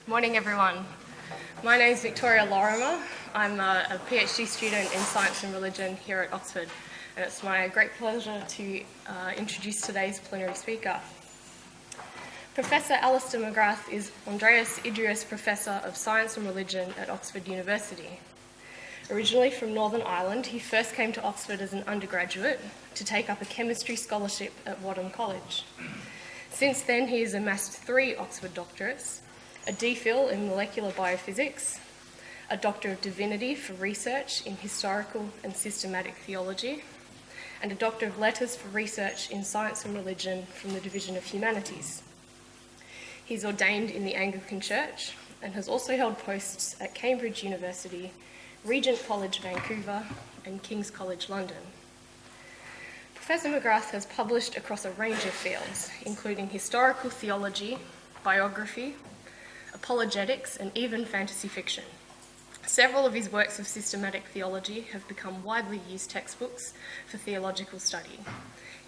Morning, everyone. My name is Victoria Lorimer. I'm a PhD student in Science and Religion here at Oxford, and it's my great pleasure to introduce today's plenary speaker. Professor Alister McGrath is Andreas Idrius Professor of Science and Religion at Oxford University. Originally from Northern Ireland, he first came to Oxford as an undergraduate to take up a chemistry scholarship at Wadham College. Since then, he has amassed 3 Oxford doctorates, a DPhil in molecular biophysics, a Doctor of Divinity for research in historical and systematic theology, and a Doctor of Letters for research in science and religion from the Division of Humanities. He's ordained in the Anglican Church and has also held posts at Cambridge University, Regent College Vancouver, and King's College London. Professor McGrath has published across a range of fields, including historical theology, biography, apologetics, and even fantasy fiction. Several of his works of systematic theology have become widely used textbooks for theological study,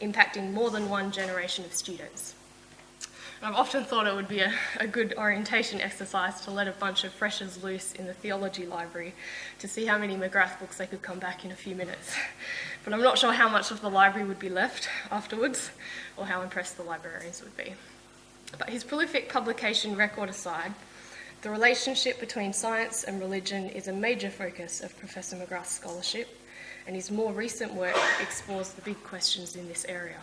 impacting more than one generation of students. I've often thought it would be a good orientation exercise to let a bunch of freshers loose in the theology library to see how many McGrath books they could come back in a few minutes. But I'm not sure how much of the library would be left afterwards, or how impressed the librarians would be. But his prolific publication record aside, the relationship between science and religion is a major focus of Professor McGrath's scholarship, and his more recent work explores the big questions in this area.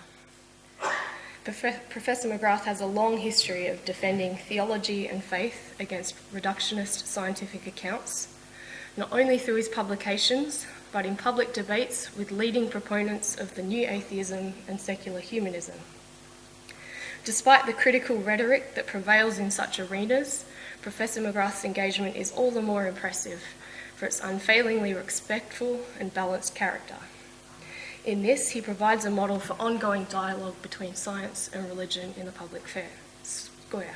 Professor McGrath has a long history of defending theology and faith against reductionist scientific accounts, not only through his publications, but in public debates with leading proponents of the new atheism and secular humanism. Despite the critical rhetoric that prevails in such arenas, Professor McGrath's engagement is all the more impressive for its unfailingly respectful and balanced character. In this, he provides a model for ongoing dialogue between science and religion in the public square.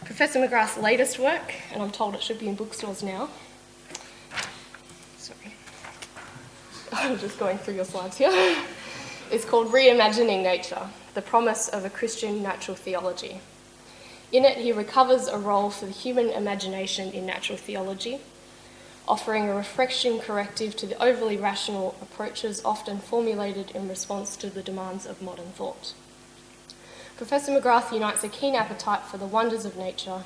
Professor McGrath's latest work, and I'm told it should be in bookstores now. Sorry. I'm just going through your slides here. It's called Reimagining Nature, the Promise of a Christian Natural Theology. In it, he recovers a role for the human imagination in natural theology, offering a refreshing corrective to the overly rational approaches often formulated in response to the demands of modern thought. Professor McGrath unites a keen appetite for the wonders of nature,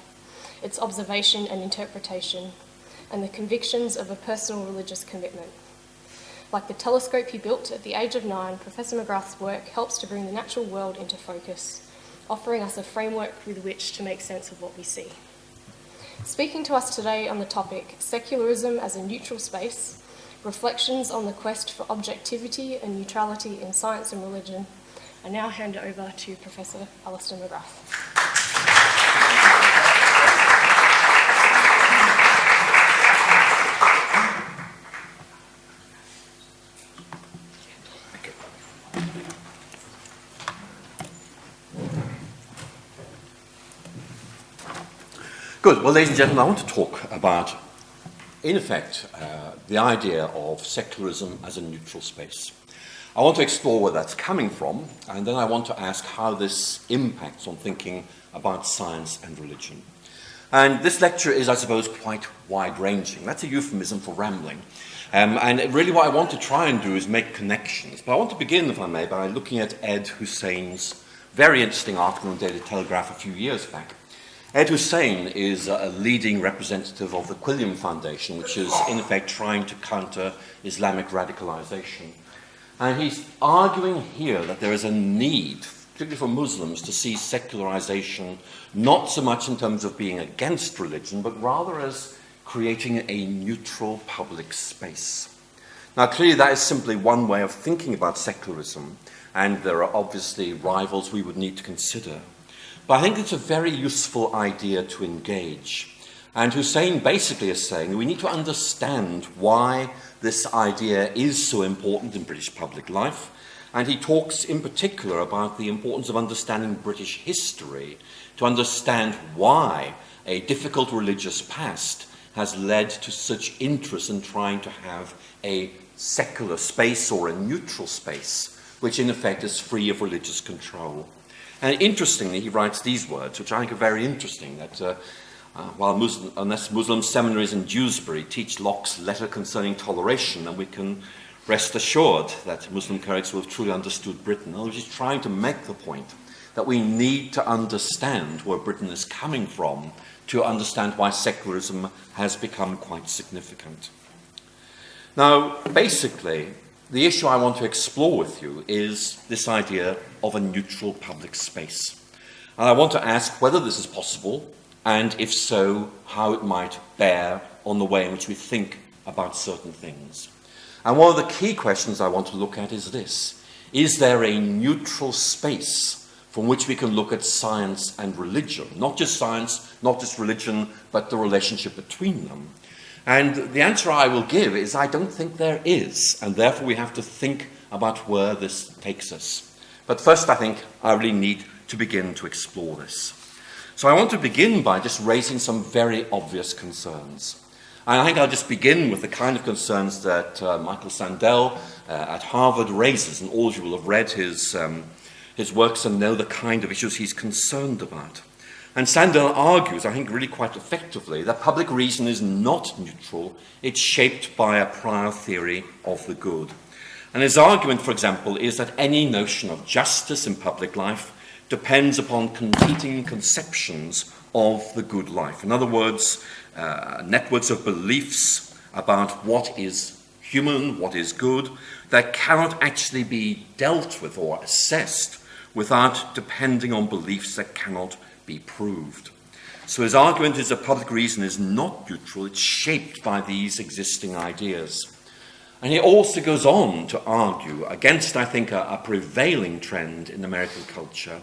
its observation and interpretation, and the convictions of a personal religious commitment. Like the telescope he built at the age of 9, Professor McGrath's work helps to bring the natural world into focus, offering us a framework with which to make sense of what we see. Speaking to us today on the topic, Secularism as a Neutral Space, Reflections on the Quest for Objectivity and Neutrality in Science and Religion, I now hand over to Professor Alister McGrath. Good. Well, ladies and gentlemen, I want to talk about, in effect, the idea of secularism as a neutral space. I want to explore where that's coming from, and then I want to ask how this impacts on thinking about science and religion. And this lecture is, I suppose, quite wide-ranging. That's a euphemism for rambling. And really what I want to try and do is make connections. But I want to begin, if I may, by looking at Ed Hussein's very interesting article in the Daily Telegraph a few years back. Ed Hussein is a leading representative of the Quilliam Foundation, which is in effect trying to counter Islamic radicalization. And he's arguing here that there is a need, particularly for Muslims, to see secularization not so much in terms of being against religion, but rather as creating a neutral public space. Now, clearly that is simply one way of thinking about secularism, and there are obviously rivals we would need to consider. But I think it's a very useful idea to engage. And Hussein basically is saying we need to understand why this idea is so important in British public life. And he talks in particular about the importance of understanding British history, to understand why a difficult religious past has led to such interest in trying to have a secular space or a neutral space, which in effect is free of religious control. And interestingly, he writes these words, which I think are very interesting, that unless Muslim seminaries in Dewsbury teach Locke's letter concerning toleration, then we can rest assured that Muslim clerics will have truly understood Britain. I was just trying to make the point that we need to understand where Britain is coming from to understand why secularism has become quite significant. Now, basically, the issue I want to explore with you is this idea of a neutral public space. And I want to ask whether this is possible, and if so, how it might bear on the way in which we think about certain things. And one of the key questions I want to look at is this: is there a neutral space from which we can look at science and religion? Not just science, not just religion, but the relationship between them. And the answer I will give is I don't think there is, and therefore we have to think about where this takes us. But first, I think I really need to begin to explore this. So I want to begin by just raising some very obvious concerns. And I think I'll just begin with the kind of concerns that Michael Sandel at Harvard raises, and all of you will have read his works and know the kind of issues he's concerned about. And Sandel argues, I think really quite effectively, that public reason is not neutral, it's shaped by a prior theory of the good. And his argument, for example, is that any notion of justice in public life depends upon competing conceptions of the good life. In other words, networks of beliefs about what is human, what is good, that cannot actually be dealt with or assessed without depending on beliefs that cannot be proved. So his argument is that public reason is not neutral, it's shaped by these existing ideas. And he also goes on to argue against, I think, a prevailing trend in American culture,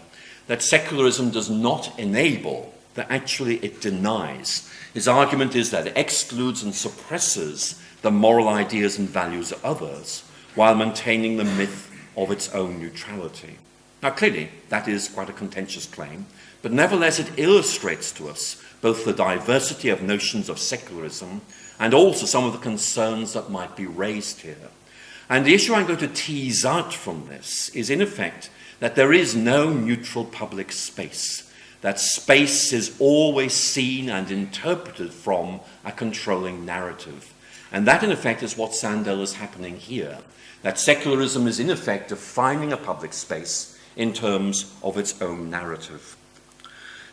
that secularism does not enable, that actually it denies. His argument is that it excludes and suppresses the moral ideas and values of others, while maintaining the myth of its own neutrality. Now, clearly, that is quite a contentious claim, but nevertheless it illustrates to us both the diversity of notions of secularism and also some of the concerns that might be raised here. And the issue I'm going to tease out from this is, in effect, that there is no neutral public space, that space is always seen and interpreted from a controlling narrative. And that, in effect, is what Sandel is happening here, that secularism is, in effect, defining a public space in terms of its own narrative.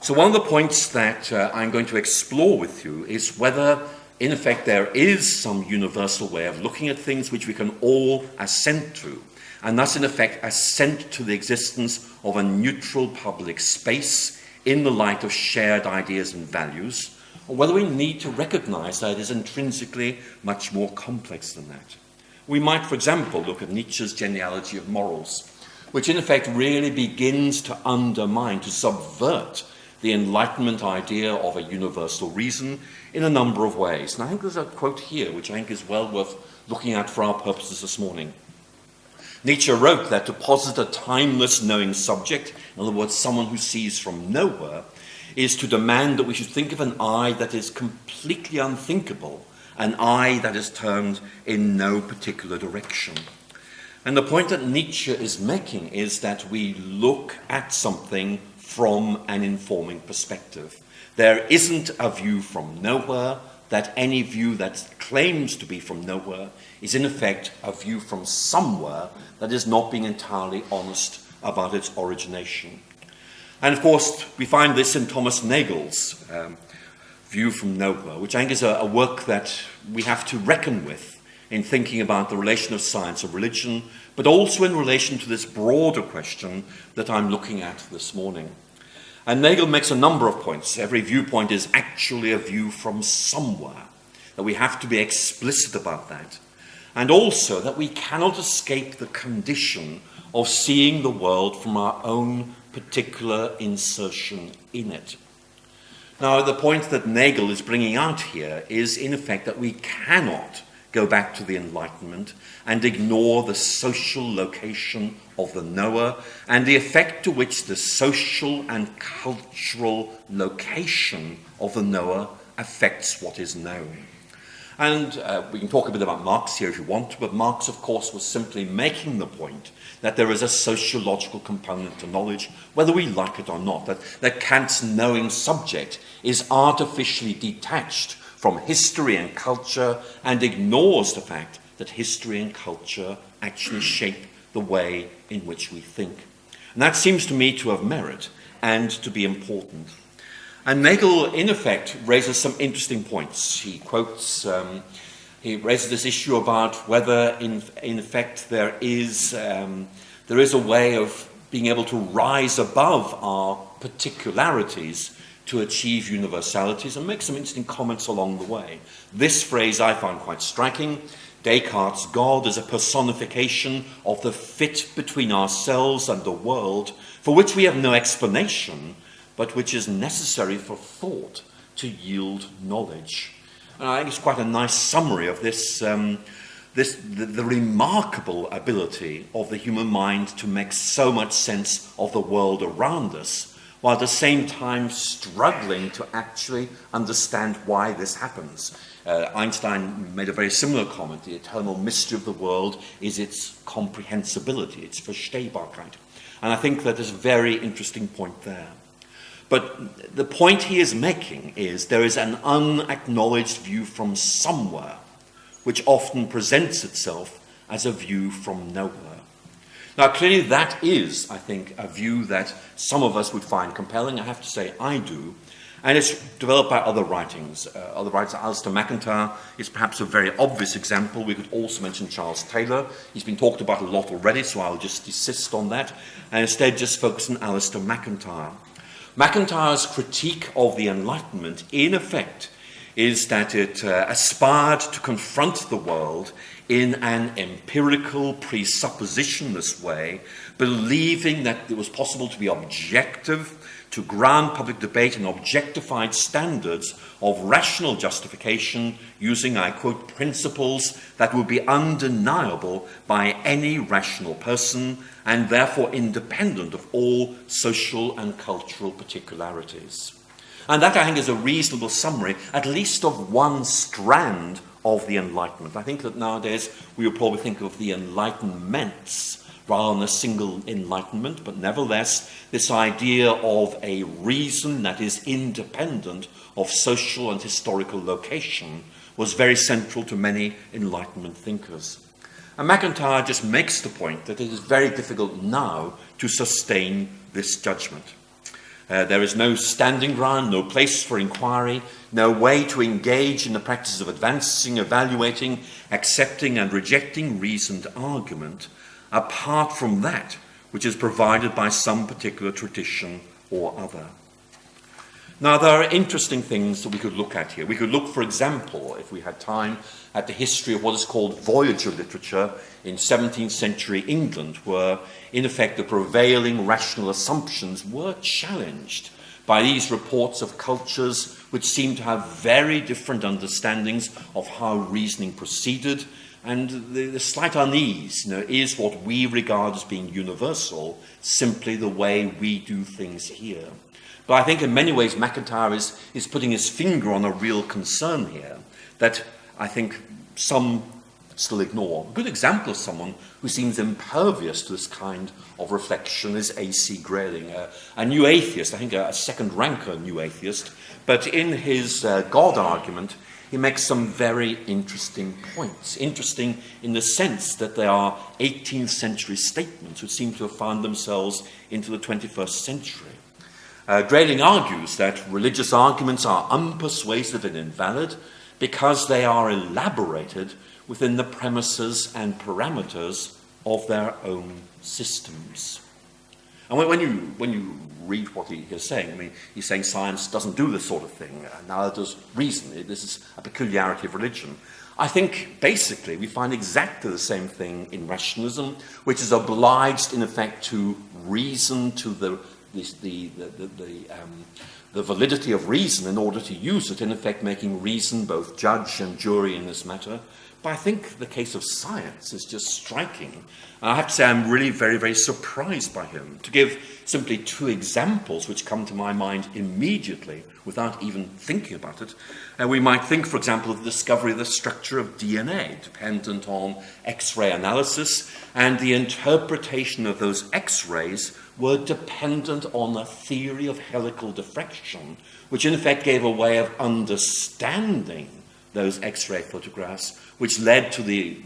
So one of the points that I'm going to explore with you is whether, in effect, there is some universal way of looking at things which we can all assent to, and thus, in effect, assent to the existence of a neutral public space in the light of shared ideas and values, or whether we need to recognize that it is intrinsically much more complex than that. We might, for example, look at Nietzsche's genealogy of morals, which in effect really begins to undermine, to subvert the Enlightenment idea of a universal reason in a number of ways. And I think there's a quote here which I think is well worth looking at for our purposes this morning. Nietzsche wrote that to posit a timeless knowing subject, in other words, someone who sees from nowhere, is to demand that we should think of an I that is completely unthinkable, an I that is turned in no particular direction. And the point that Nietzsche is making is that we look at something from an informing perspective. There isn't a view from nowhere, that any view that claims to be from nowhere is in effect a view from somewhere that is not being entirely honest about its origination. And of course, we find this in Thomas Nagel's view from nowhere, which I think is a work that we have to reckon with in thinking about the relation of science and religion, but also in relation to this broader question that I'm looking at this morning. And Nagel makes a number of points. Every viewpoint is actually a view from somewhere, that we have to be explicit about that. And also that we cannot escape the condition of seeing the world from our own particular insertion in it. Now, the point that Nagel is bringing out here is, in effect, that we cannot go back to the Enlightenment and ignore the social location of the knower and the effect to which the social and cultural location of the knower affects what is known. And we can talk a bit about Marx here if you want to, but Marx, of course, was simply making the point that there is a sociological component to knowledge, whether we like it or not, that Kant's knowing subject is artificially detached from history and culture and ignores the fact that history and culture actually shape the way in which we think. And that seems to me to have merit and to be important. And Nagel, in effect, raises some interesting points. He quotes, he raises this issue about whether, in effect, there is a way of being able to rise above our particularities to achieve universalities, and makes some interesting comments along the way. This phrase I find quite striking. Descartes' God is a personification of the fit between ourselves and the world, for which we have no explanation, but which is necessary for thought to yield knowledge. And I think it's quite a nice summary of this, the remarkable ability of the human mind to make so much sense of the world around us, while at the same time struggling to actually understand why this happens. Einstein made a very similar comment. The eternal mystery of the world is its comprehensibility, its Verstehbarkeit. And I think that is a very interesting point there. But the point he is making is there is an unacknowledged view from somewhere, which often presents itself as a view from nowhere. Now, clearly that is, I think, a view that some of us would find compelling. I have to say I do. And it's developed by other writings. Alister McIntyre is perhaps a very obvious example. We could also mention Charles Taylor. He's been talked about a lot already, so I'll just desist on that, and instead just focus on Alister McIntyre. McIntyre's critique of the Enlightenment, in effect, is that it aspired to confront the world in an empirical, presuppositionless way, believing that it was possible to be objective, to ground public debate in objectified standards of rational justification using, I quote, principles that would be undeniable by any rational person and therefore independent of all social and cultural particularities. And that, I think, is a reasonable summary, at least of one strand of the Enlightenment. I think that nowadays we would probably think of the Enlightenments rather than a single enlightenment, but nevertheless, this idea of a reason that is independent of social and historical location was very central to many Enlightenment thinkers. And McIntyre just makes the point that it is very difficult now to sustain this judgment. There is no standing ground, no place for inquiry, no way to engage in the practice of advancing, evaluating, accepting and rejecting reasoned argument, apart from that which is provided by some particular tradition or other. Now, there are interesting things that we could look at here. We could look, for example, if we had time, at the history of what is called Voyager literature in 17th century England, where, in effect, the prevailing rational assumptions were challenged by these reports of cultures which seemed to have very different understandings of how reasoning proceeded. And the slight unease, is what we regard as being universal, simply the way we do things here. But I think in many ways McIntyre is putting his finger on a real concern here that I think some still ignore. A good example of someone who seems impervious to this kind of reflection is A.C. Grayling, a new atheist, I think a second-ranker new atheist, but in his God argument, he makes some very interesting points. Interesting in the sense that they are 18th century statements which seem to have found themselves into the 21st century. Grayling argues that religious arguments are unpersuasive and invalid because they are elaborated within the premises and parameters of their own systems. And when you read what he is saying, I mean, he's saying science doesn't do this sort of thing, neither does reason. This is a peculiarity of religion. I think, basically, we find exactly the same thing in rationalism, which is obliged, in effect, to reason to the validity of reason in order to use it, in effect making reason both judge and jury in this matter. But I think the case of science is just striking. And I have to say I'm really very, very surprised by him. To give simply two examples which come to my mind immediately without even thinking about it, we might think, for example, of the discovery of the structure of DNA, dependent on X-ray analysis, and the interpretation of those X-rays were dependent on a theory of helical diffraction, which in effect gave a way of understanding those X-ray photographs, which led to the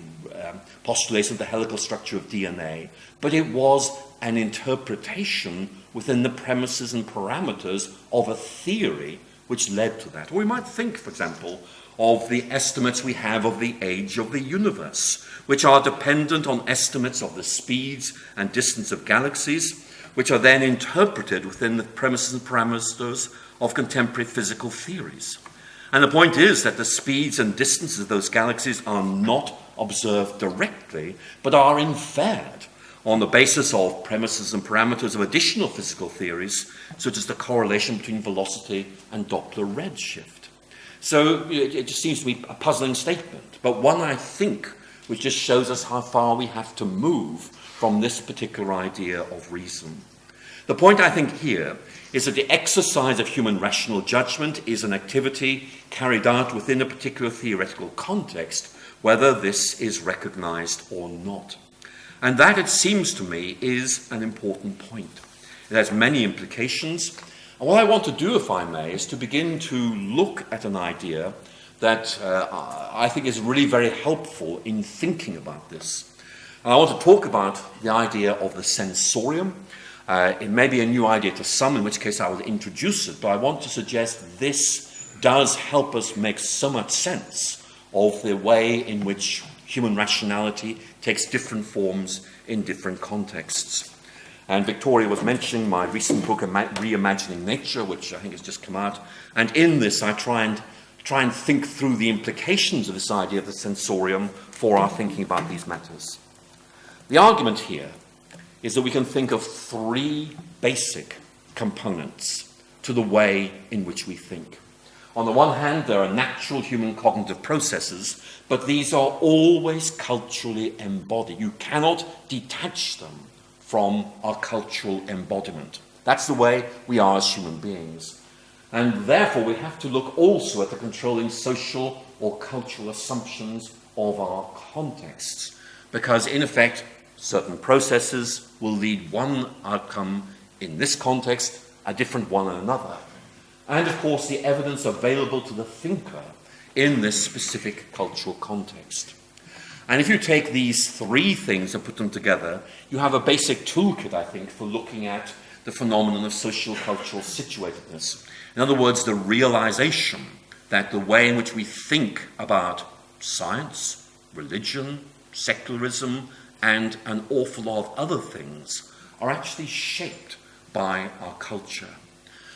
postulation of the helical structure of DNA. But it was an interpretation within the premises and parameters of a theory which led to that. Or we might think, for example, of the estimates we have of the age of the universe, which are dependent on estimates of the speeds and distance of galaxies, which are then interpreted within the premises and parameters of contemporary physical theories. And the point is that the speeds and distances of those galaxies are not observed directly, but are inferred on the basis of premises and parameters of additional physical theories, such as the correlation between velocity and Doppler redshift. So it just seems to be a puzzling statement, but one, I think, which just shows us how far we have to move from this particular idea of reason. The point, I think, here is that the exercise of human rational judgment is an activity carried out within a particular theoretical context, whether this is recognized or not. And that, it seems to me, is an important point. It has many implications. And what I want to do, if I may, is to begin to look at an idea that I think is really very helpful in thinking about this. And I want to talk about the idea of the sensorium. It may be a new idea to some, in which case I will introduce it, but I want to suggest this does help us make so much sense of the way in which human rationality takes different forms in different contexts. And Victoria was mentioning my recent book, Reimagining Nature, which I think has just come out. And in this, I try and think through the implications of this idea of the sensorium for our thinking about these matters. The argument here is that we can think of three basic components to the way in which we think. On the one hand, there are natural human cognitive processes, but these are always culturally embodied. You cannot detach them from our cultural embodiment. That's the way we are as human beings. And therefore, we have to look also at the controlling social or cultural assumptions of our contexts, because in effect, certain processes will lead one outcome in this context, a different one in another. And of course, the evidence available to the thinker in this specific cultural context. And if you take these three things and put them together, you have a basic toolkit, I think, for looking at the phenomenon of sociocultural situatedness. In other words, the realization that the way in which we think about science, religion, secularism, and an awful lot of other things are actually shaped by our culture.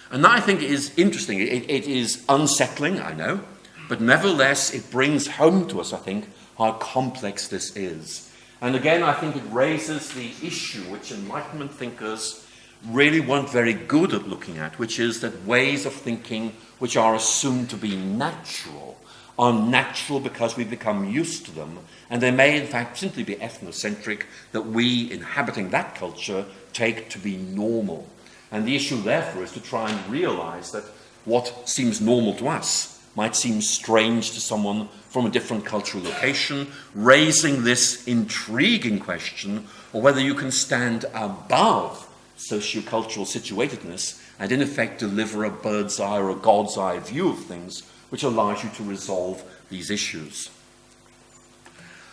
And that, I think, is interesting. It is unsettling, I know, but nevertheless it brings home to us, I think, how complex this is. And again, I think it raises the issue which Enlightenment thinkers really weren't very good at looking at, which is that ways of thinking which are assumed to be natural are natural because we've become used to them, and they may in fact simply be ethnocentric, that we inhabiting that culture take to be normal. And the issue therefore is to try and realize that what seems normal to us might seem strange to someone from a different cultural location, raising this intriguing question of whether you can stand above sociocultural situatedness and in effect deliver a bird's eye or a God's eye view of things which allows you to resolve these issues.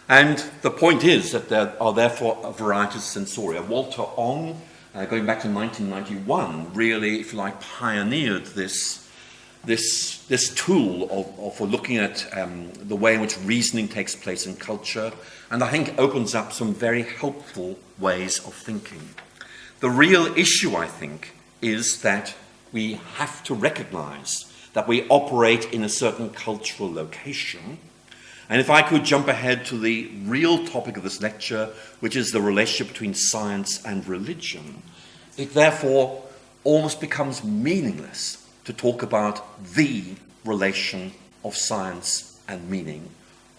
And the point is that there are therefore a variety of sensoria. Walter Ong, going back to 1991, really, if you like, pioneered this tool for looking at the way in which reasoning takes place in culture, and I think opens up some very helpful ways of thinking. The real issue, I think, is that we have to recognize that we operate in a certain cultural location. And if I could jump ahead to the real topic of this lecture, which is the relationship between science and religion, it therefore almost becomes meaningless to talk about the relation of science and meaning,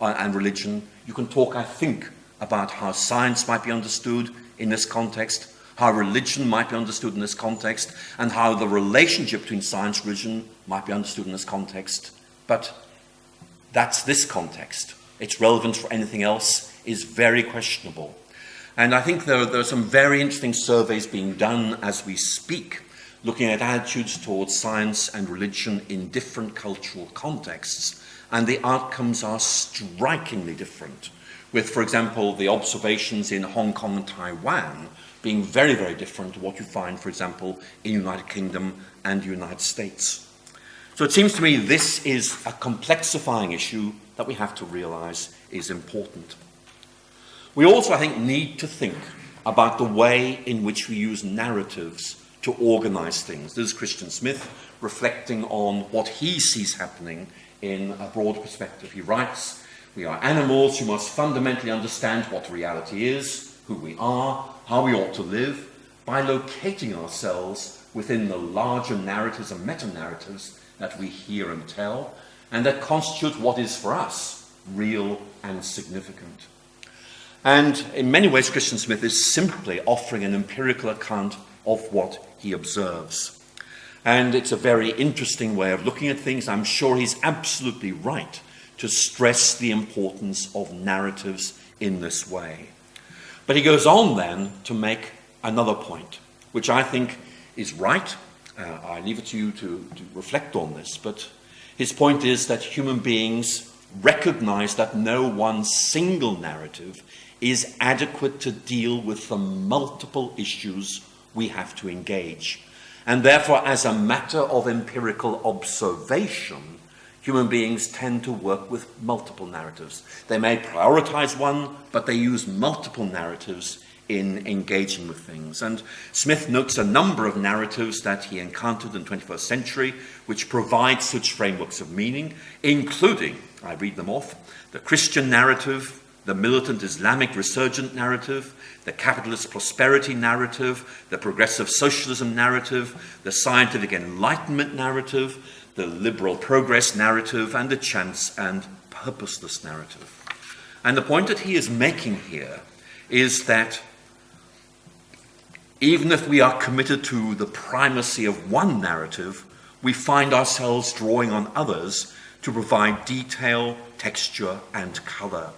and religion. You can talk, I think, about how science might be understood in this context, how religion might be understood in this context, and how the relationship between science and religion might be understood in this context. But that's this context. Its relevance for anything else is very questionable. And I think there are some very interesting surveys being done as we speak, looking at attitudes towards science and religion in different cultural contexts, and the outcomes are strikingly different, with, for example, the observations in Hong Kong and Taiwan being very, very different to what you find, for example, in the United Kingdom and the United States. So it seems to me this is a complexifying issue that we have to realize is important. We also, I think, need to think about the way in which we use narratives to organize things. This is Christian Smith reflecting on what he sees happening in a broad perspective. He writes, "We are animals who must fundamentally understand what reality is, who we are, how we ought to live, by locating ourselves within the larger narratives and meta-narratives that we hear and tell, and that constitute what is for us real and significant." And in many ways, Christian Smith is simply offering an empirical account of what he observes. And it's a very interesting way of looking at things. I'm sure he's absolutely right to stress the importance of narratives in this way. But he goes on then to make another point, which I think is right. I leave it to you to reflect on this, but his point is that human beings recognize that no one single narrative is adequate to deal with the multiple issues we have to engage. And therefore, as a matter of empirical observation, human beings tend to work with multiple narratives. They may prioritize one, but they use multiple narratives in engaging with things. And Smith notes a number of narratives that he encountered in the 21st century which provide such frameworks of meaning, including, I read them off, the Christian narrative, the militant Islamic resurgent narrative, the capitalist prosperity narrative, the progressive socialism narrative, the scientific Enlightenment narrative, the liberal progress narrative, and the chance and purposeless narrative. And the point that he is making here is that even if we are committed to the primacy of one narrative, we find ourselves drawing on others to provide detail, texture, and colour.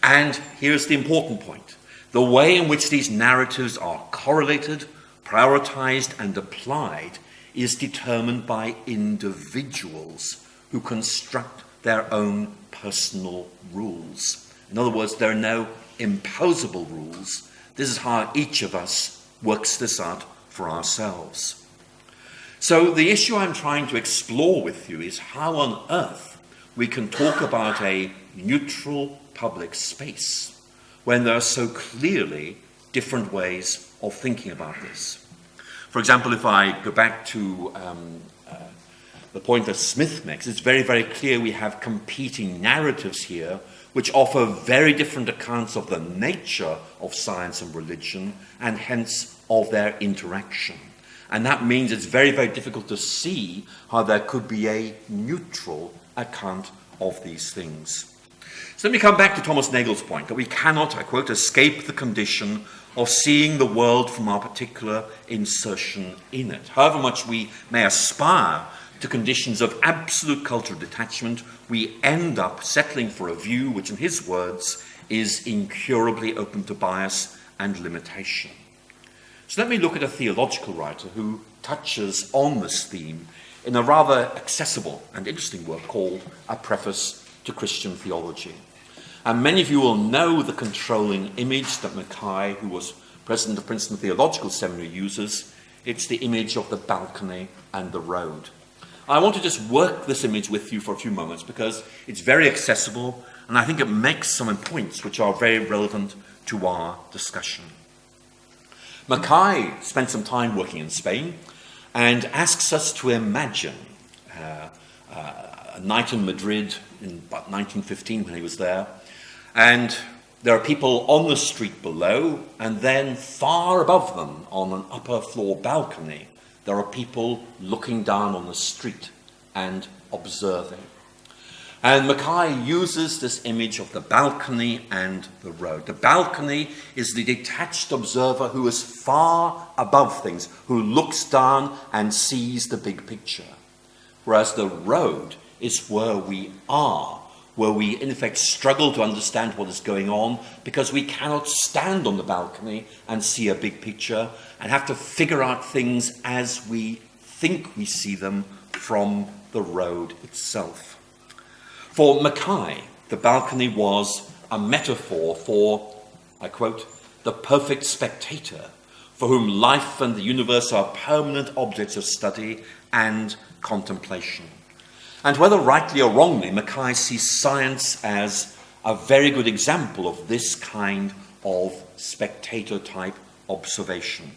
And here's the important point. The way in which these narratives are correlated, prioritized, and applied is determined by individuals who construct their own personal rules. In other words, there are no imposable rules. This is how each of us works this out for ourselves. So the issue I'm trying to explore with you is how on earth we can talk about a neutral public space when there are so clearly different ways of thinking about this. For example, if I go back to the point that Smith makes, it's very, very clear we have competing narratives here which offer very different accounts of the nature of science and religion, and hence of their interaction. And that means it's very, very difficult to see how there could be a neutral account of these things. So let me come back to Thomas Nagel's point that we cannot, I quote, escape the condition of seeing the world from our particular insertion in it. However much we may aspire to conditions of absolute cultural detachment, we end up settling for a view which, in his words, is incurably open to bias and limitation. So let me look at a theological writer who touches on this theme in a rather accessible and interesting work called A Preface to Christian Theology. And many of you will know the controlling image that Mackay, who was president of Princeton Theological Seminary, uses. It's the image of the balcony and the road. I want to just work this image with you for a few moments because it's very accessible and I think it makes some points which are very relevant to our discussion. Mackay spent some time working in Spain and asks us to imagine a night in Madrid in about 1915 when he was there, and there are people on the street below, and then far above them on an upper floor balcony there are people looking down on the street and observing. And Mackay uses this image of the balcony and the road. The balcony is the detached observer who is far above things, who looks down and sees the big picture. Whereas the road is where we are, where we in effect struggle to understand what is going on because we cannot stand on the balcony and see a big picture and have to figure out things as we think we see them from the road itself. For Mackay, the balcony was a metaphor for, I quote, the perfect spectator, for whom life and the universe are permanent objects of study and contemplation. And whether rightly or wrongly, Mackay sees science as a very good example of this kind of spectator-type observation.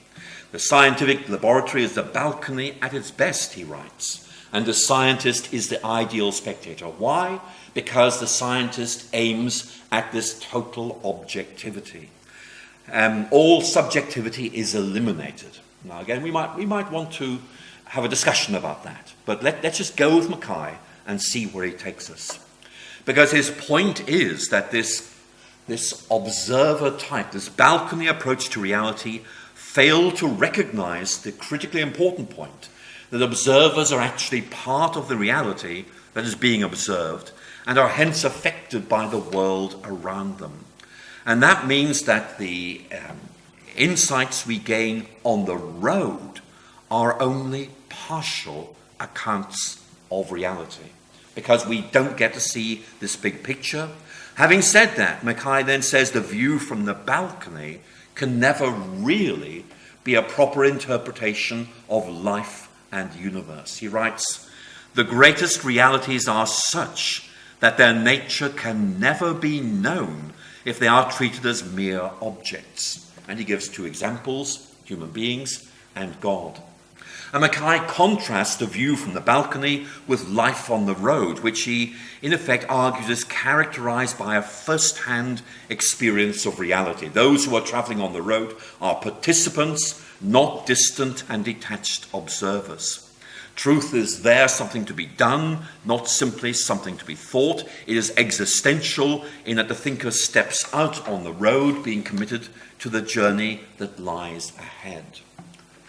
The scientific laboratory is the balcony at its best, he writes, and the scientist is the ideal spectator. Why? Because the scientist aims at this total objectivity. All subjectivity is eliminated. Now again, we might want to have a discussion about that, but let's just go with Mackay and see where he takes us. Because his point is that this observer type, this balcony approach to reality, failed to recognize the critically important point that observers are actually part of the reality that is being observed and are hence affected by the world around them. And that means that the insights we gain on the road are only partial accounts of reality, because we don't get to see this big picture. Having said that, Mackay then says the view from the balcony can never really be a proper interpretation of life and universe. He writes, the greatest realities are such that their nature can never be known if they are treated as mere objects. And he gives two examples, human beings and God. And Mackay contrasts the view from the balcony with life on the road, which he in effect argues is characterized by a first-hand experience of reality. Those who are traveling on the road are participants, not distant and detached observers. Truth is there something to be done, not simply something to be thought. It is existential in that the thinker steps out on the road, being committed to the journey that lies ahead.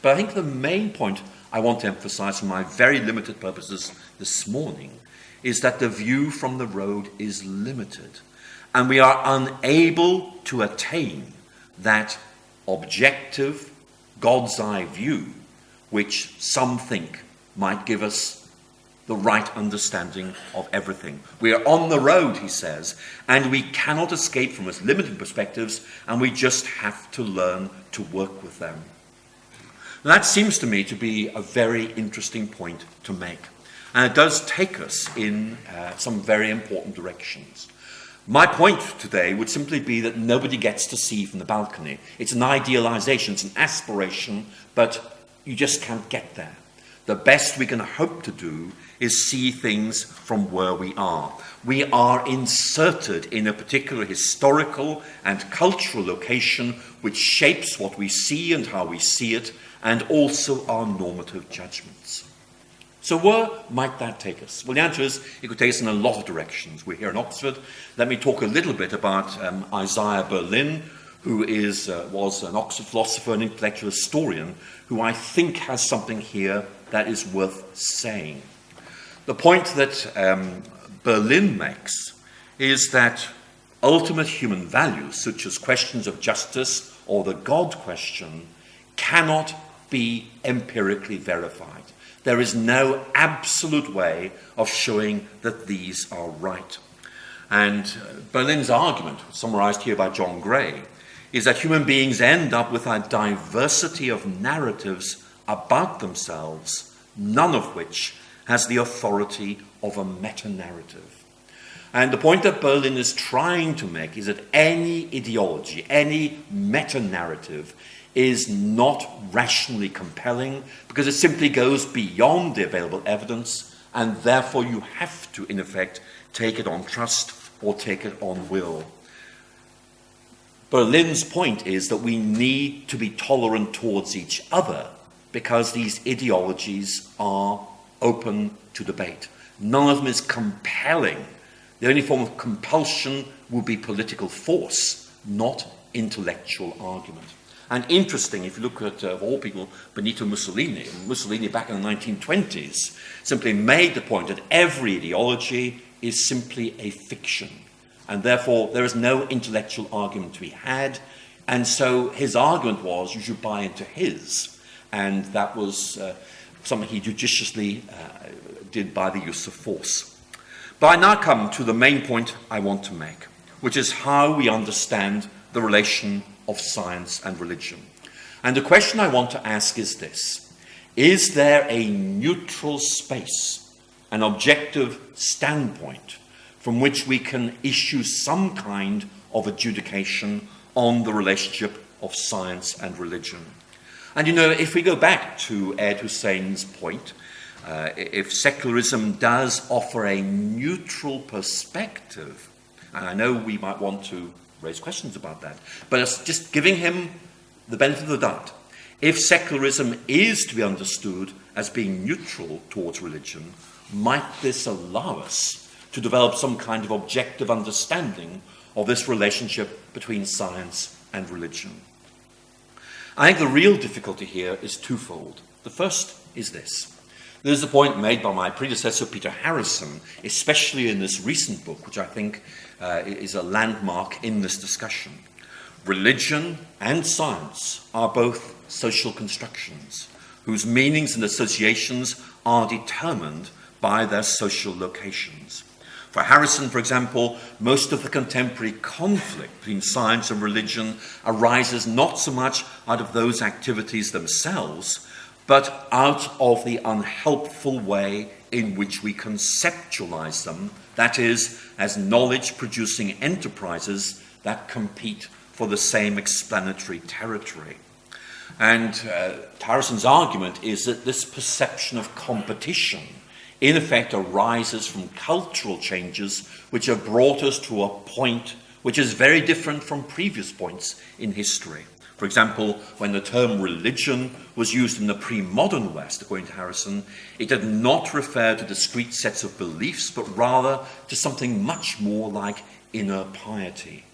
But I think the main point I want to emphasize for my very limited purposes this morning is that the view from the road is limited, and we are unable to attain that objective God's eye view which some think might give us the right understanding of everything. We are on the road, he says, and we cannot escape from its limited perspectives, and we just have to learn to work with them. Now, that seems to me to be a very interesting point to make, and it does take us in some very important directions. My point today would simply be that nobody gets to see from the balcony. It's an idealization, it's an aspiration, but you just can't get there. The best we can hope to do is see things from where we are. We are inserted in a particular historical and cultural location which shapes what we see and how we see it, and also our normative judgments. So where might that take us? Well, the answer is it could take us in a lot of directions. We're here in Oxford. Let me talk a little bit about Isaiah Berlin, who was an Oxford philosopher and intellectual historian, who I think has something here that is worth saying. The point that Berlin makes is that ultimate human values, such as questions of justice or the God question, cannot be empirically verified. There is no absolute way of showing that these are right. And Berlin's argument, summarized here by John Gray, is that human beings end up with a diversity of narratives about themselves, none of which has the authority of a meta-narrative. And the point that Berlin is trying to make is that any ideology, any meta-narrative is not rationally compelling because it simply goes beyond the available evidence, and therefore you have to, in effect, take it on trust or take it on will. Berlin's point is that we need to be tolerant towards each other because these ideologies are open to debate. None of them is compelling The only form of compulsion would be political force, not intellectual argument. And interesting, if you look at, of all people, Benito Mussolini. Mussolini back in the 1920s simply made the point that every ideology is simply a fiction. And therefore, there is no intellectual argument to be had. And so his argument was, you should buy into his. And that was something he judiciously did by the use of force. But I now come to the main point I want to make, which is how we understand the relation of science and religion. And the question I want to ask is this: is there a neutral space, an objective standpoint, from which we can issue some kind of adjudication on the relationship of science and religion? And you know, if we go back to Ed Hussein's point, if secularism does offer a neutral perspective, and I know we might want to raise questions about that, but it's just giving him the benefit of the doubt. If secularism is to be understood as being neutral towards religion, might this allow us to develop some kind of objective understanding of this relationship between science and religion? I think the real difficulty here is twofold. The first is this. There's a point made by my predecessor, Peter Harrison, especially in this recent book, which I think is a landmark in this discussion. Religion and science are both social constructions whose meanings and associations are determined by their social locations. For Harrison, for example, most of the contemporary conflict between science and religion arises not so much out of those activities themselves, but out of the unhelpful way in which we conceptualize them, that is, as knowledge-producing enterprises that compete for the same explanatory territory. And Harrison's argument is that this perception of competition in effect arises from cultural changes which have brought us to a point which is very different from previous points in history. For example, when the term religion was used in the pre-modern West, according to Harrison, it did not refer to discrete sets of beliefs, but rather to something much more like inner piety.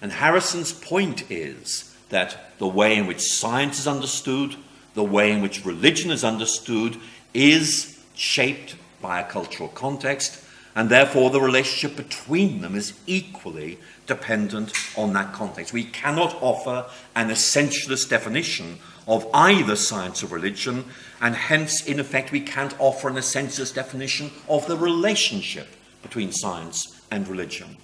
And Harrison's point is that the way in which science is understood, the way in which religion is understood, is shaped by a cultural context, and therefore the relationship between them is equally dependent on that context. We cannot offer an essentialist definition of either science or religion, and hence, in effect, we can't offer an essentialist definition of the relationship between science and religion.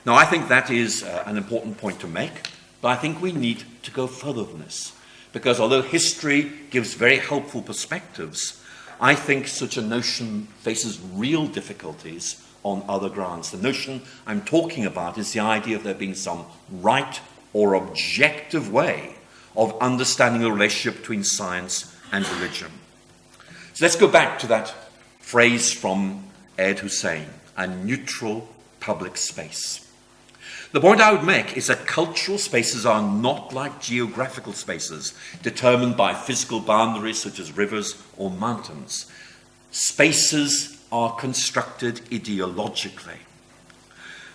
Now, I think that is an important point to make, but I think we need to go further than this, because although history gives very helpful perspectives, I think such a notion faces real difficulties on other grounds. The notion I'm talking about is the idea of there being some right or objective way of understanding the relationship between science and religion. So let's go back to that phrase from Ed Hussein, a neutral public space. The point I would make is that cultural spaces are not like geographical spaces determined by physical boundaries such as rivers or mountains. Spaces are constructed ideologically.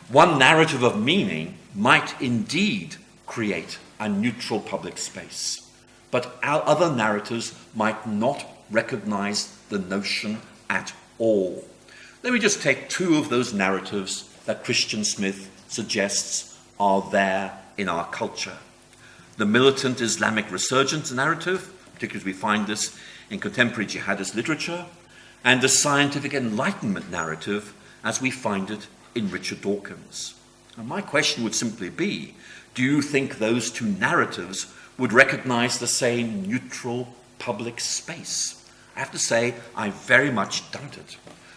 One narrative of meaning might indeed create a neutral public space, but our other narratives might not recognize the notion at all. Let me just take two of those narratives that Christian Smith suggests are there in our culture. The militant Islamic resurgence narrative, particularly as we find this in contemporary jihadist literature, and the scientific Enlightenment narrative as we find it in Richard Dawkins. And my question would simply be, do you think those two narratives would recognize the same neutral public space? I have to say, I very much doubt it.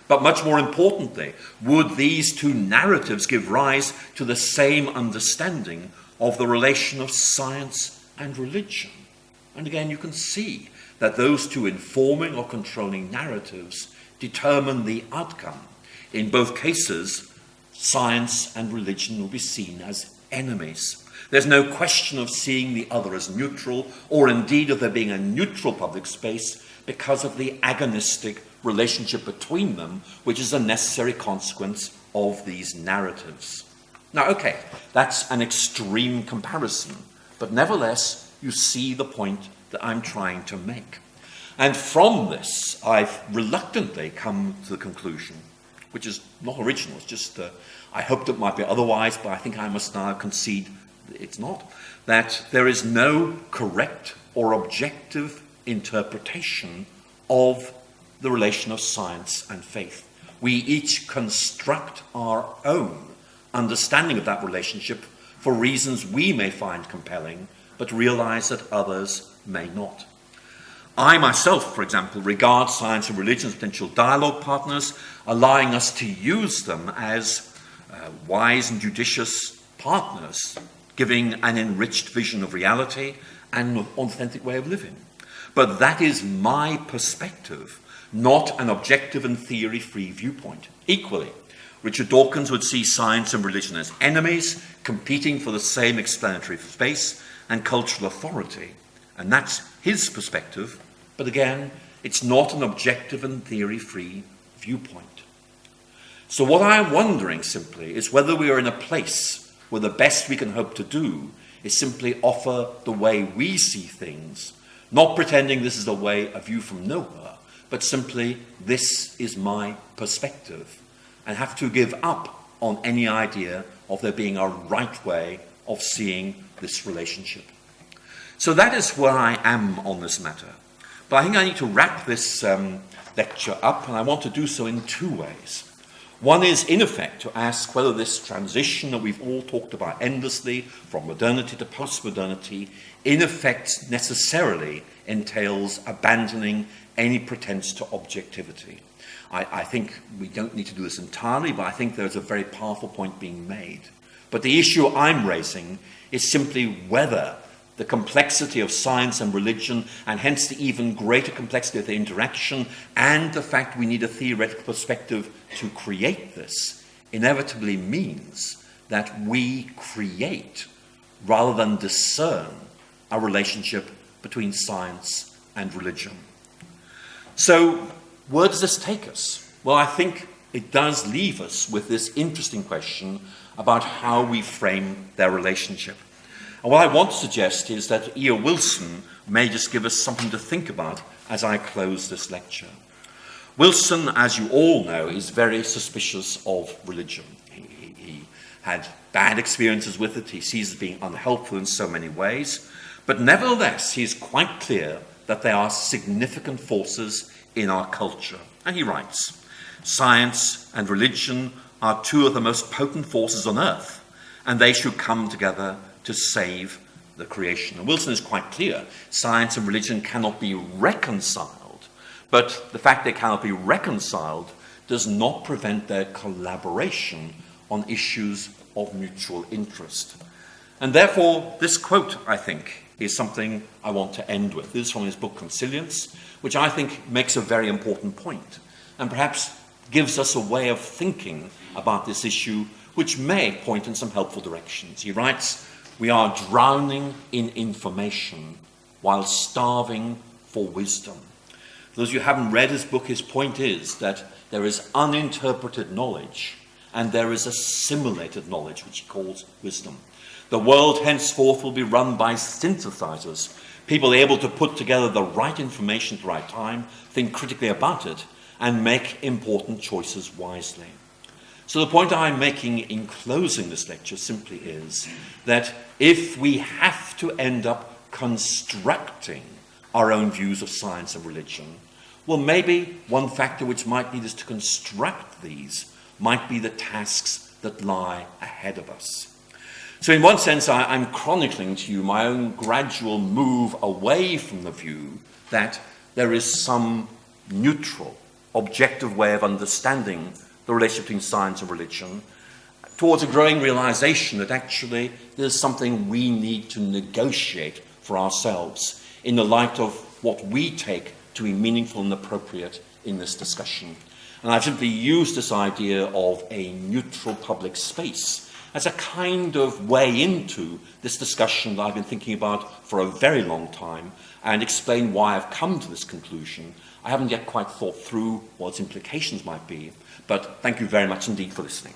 But much more importantly, would these two narratives give rise to the same understanding of the relation of science and religion? And again, you can see that those two informing or controlling narratives determine the outcome. In both cases, science and religion will be seen as enemies. There's no question of seeing the other as neutral, or indeed of there being a neutral public space, because of the agonistic relationship between them, which is a necessary consequence of these narratives. Now, okay, that's an extreme comparison, but nevertheless, you see the point that I'm trying to make. And from this, I've reluctantly come to the conclusion, which is not original, it's just, I hoped it might be otherwise, but I think I must now concede that it's not, that there is no correct or objective interpretation of the relation of science and faith. We each construct our own understanding of that relationship for reasons we may find compelling, but realize that others may not. I myself, for example, regard science and religion as potential dialogue partners, allowing us to use them as wise and judicious partners, giving an enriched vision of reality and an authentic way of living. But that is my perspective, not an objective and theory-free viewpoint. Equally, Richard Dawkins would see science and religion as enemies, competing for the same explanatory space and cultural authority. And that's his perspective, but again, it's not an objective and theory-free viewpoint. So what I'm wondering simply is whether we are in a place where the best we can hope to do is simply offer the way we see things, not pretending this is a view from nowhere, but simply this is my perspective, and have to give up on any idea of there being a right way of seeing this relationship. So that is where I am on this matter. But I think I need to wrap this lecture up, and I want to do so in two ways. One is, in effect, to ask whether this transition that we've all talked about endlessly, from modernity to post-modernity, in effect necessarily entails abandoning any pretense to objectivity. I think we don't need to do this entirely, but I think there's a very powerful point being made. But the issue I'm raising is simply whether the complexity of science and religion, and hence the even greater complexity of the interaction, and the fact we need a theoretical perspective to create this, inevitably means that we create, rather than discern, a relationship between science and religion. So, where does this take us? Well, I think it does leave us with this interesting question about how we frame their relationship. And what I want to suggest is that E.O. Wilson may just give us something to think about as I close this lecture. Wilson, as you all know, is very suspicious of religion. He had bad experiences with it. He sees it as being unhelpful in so many ways. But nevertheless, he is quite clear that they are significant forces in our culture. And he writes, "Science and religion are two of the most potent forces on earth, and they should come together to save the creation." And Wilson is quite clear. Science and religion cannot be reconciled, but the fact they cannot be reconciled does not prevent their collaboration on issues of mutual interest. And therefore, this quote, I think, is something I want to end with. This is from his book Consilience, which I think makes a very important point, and perhaps gives us a way of thinking about this issue which may point in some helpful directions. He writes, "We are drowning in information while starving for wisdom." For those of you who haven't read his book, his point is that there is uninterpreted knowledge and there is assimilated knowledge, which he calls wisdom. The world henceforth will be run by synthesizers, people able to put together the right information at the right time, think critically about it, and make important choices wisely. So the point I'm making in closing this lecture simply is that if we have to end up constructing our own views of science and religion, well, maybe one factor which might lead us to construct these might be the tasks that lie ahead of us. So in one sense, I'm chronicling to you my own gradual move away from the view that there is some neutral, objective way of understanding the relationship between science and religion, towards a growing realization that actually there's something we need to negotiate for ourselves in the light of what we take to be meaningful and appropriate in this discussion. And I've simply used this idea of a neutral public space as a kind of way into this discussion that I've been thinking about for a very long time, and explain why I've come to this conclusion. I haven't yet quite thought through what its implications might be, but thank you very much indeed for listening.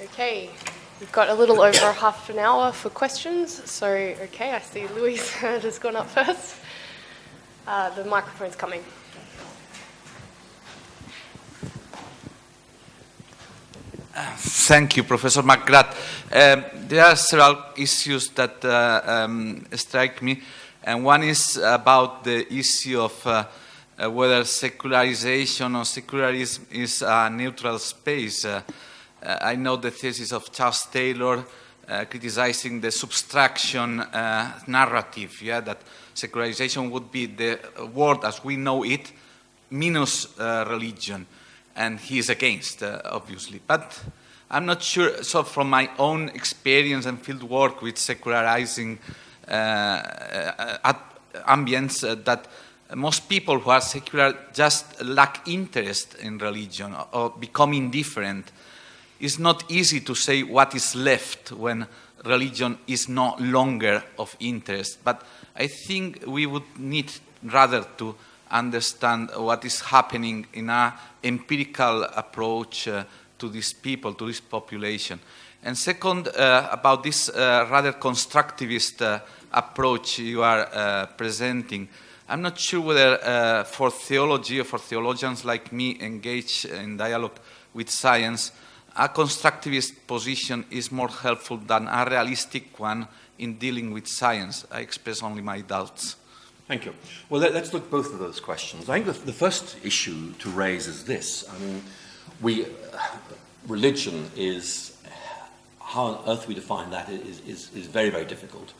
Okay, we've got a little over half an hour for questions. So, okay, I see Louis' hand has gone up first. The microphone's coming. Thank you, Professor McGrath. There are several issues that strike me, and one is about the issue of whether secularization or secularism is a neutral space. I know the thesis of Charles Taylor criticizing the subtraction narrative, that secularization would be the world as we know it minus religion. And he is against, obviously. But I'm not sure, so from my own experience and field work with secularizing ambience, that most people who are secular just lack interest in religion or become indifferent. It's not easy to say what is left when religion is no longer of interest. But I think we would need rather to understand what is happening in an empirical approach to these people, to this population. And second, about this rather constructivist approach you are presenting, I'm not sure whether for theology or for theologians like me engaged in dialogue with science, a constructivist position is more helpful than a realistic one in dealing with science. I express only my doubts. Thank you. Well, let's look at both of those questions. I think the first issue to raise is this. I mean, religion is, how on earth we define that is very, very difficult.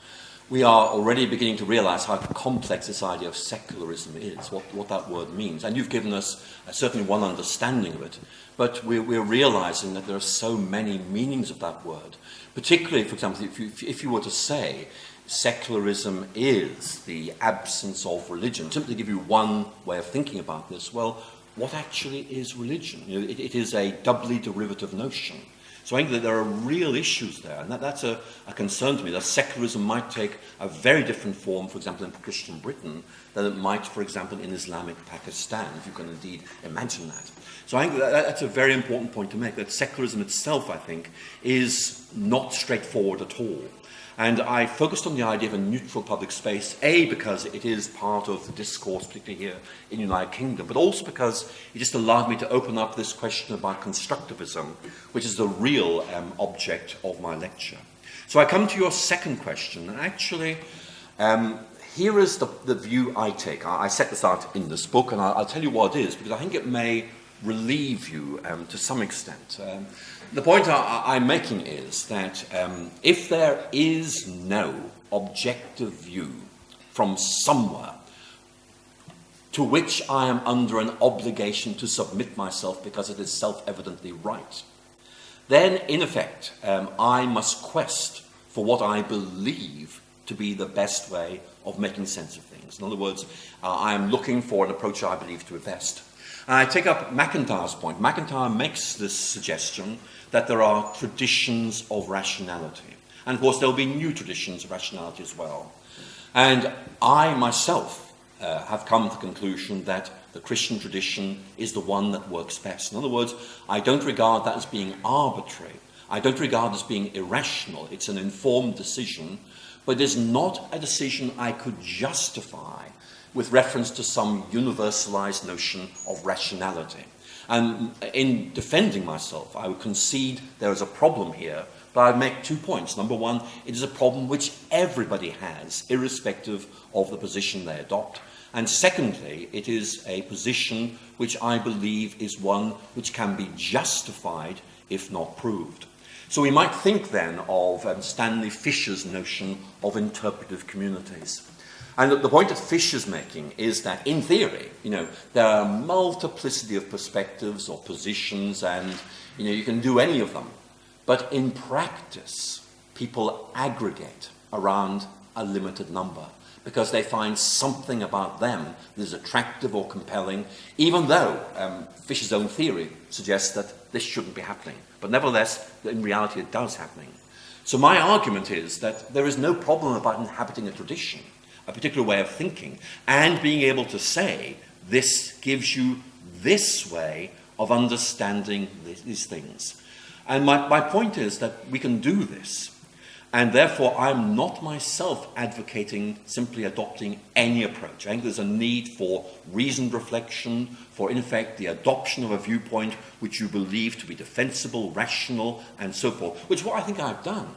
We are already beginning to realize how complex this idea of secularism is, what that word means. And you've given us certainly one understanding of it, but we're realizing that there are so many meanings of that word. Particularly, for example, if you were to say, secularism is the absence of religion. Simply to give you one way of thinking about this, well, what actually is religion? It is a doubly derivative notion. So I think that there are real issues there, and that's a concern to me, that secularism might take a very different form, for example, in Christian Britain, than it might, for example, in Islamic Pakistan, if you can indeed imagine that. So I think that's a very important point to make, that secularism itself, I think, is not straightforward at all. And I focused on the idea of a neutral public space, A, because it is part of the discourse, particularly here in the United Kingdom, but also because it just allowed me to open up this question about constructivism, which is the real object of my lecture. So I come to your second question, and actually, here is the view I take. I set this out in this book, and I'll tell you what it is, because I think it may relieve you to some extent. The point I'm making is that if there is no objective view from somewhere to which I am under an obligation to submit myself because it is self-evidently right, then in effect I must quest for what I believe to be the best way of making sense of things. In other words, I am looking for an approach I believe to be best. And I take up McIntyre's point. McIntyre makes this suggestion that there are traditions of rationality. And of course, there'll be new traditions of rationality as well. And I myself have come to the conclusion that the Christian tradition is the one that works best. In other words, I don't regard that as being arbitrary. I don't regard it as being irrational. It's an informed decision, but it is not a decision I could justify with reference to some universalized notion of rationality. And in defending myself, I would concede there is a problem here, but I'd make 2 points. Number one, it is a problem which everybody has, irrespective of the position they adopt. And secondly, it is a position which I believe is one which can be justified, if not proved. So we might think then of Stanley Fisher's notion of interpretive communities. And the point that Fisher's making is that, in theory, there are a multiplicity of perspectives or positions, and you can do any of them. But in practice, people aggregate around a limited number. because they find something about them that is attractive or compelling, even though Fisher's own theory suggests that this shouldn't be happening. But nevertheless, in reality, it does happening. So my argument is that there is no problem about inhabiting a tradition, a particular way of thinking, and being able to say, this gives you this way of understanding these things. And my point is that we can do this. And therefore, I'm not myself advocating simply adopting any approach. I think there's a need for reasoned reflection, for, in effect, the adoption of a viewpoint which you believe to be defensible, rational, and so forth, which is what I think I've done.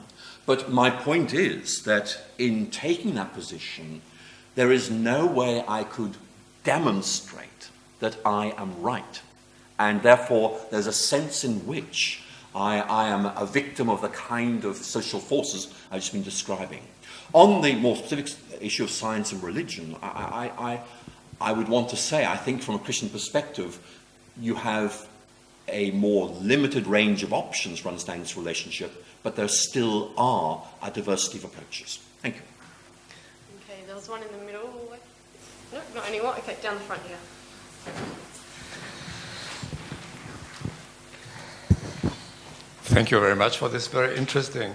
But my point is that in taking that position, there is no way I could demonstrate that I am right. And therefore, there's a sense in which I am a victim of the kind of social forces I've just been describing. On the more specific issue of science and religion, I would want to say, I think from a Christian perspective, you have a more limited range of options for understanding this relationship, but there still are a diversity of approaches. Thank you. Okay, there was one in the middle. No, not anymore. Okay, down the front here. Thank you very much for this very interesting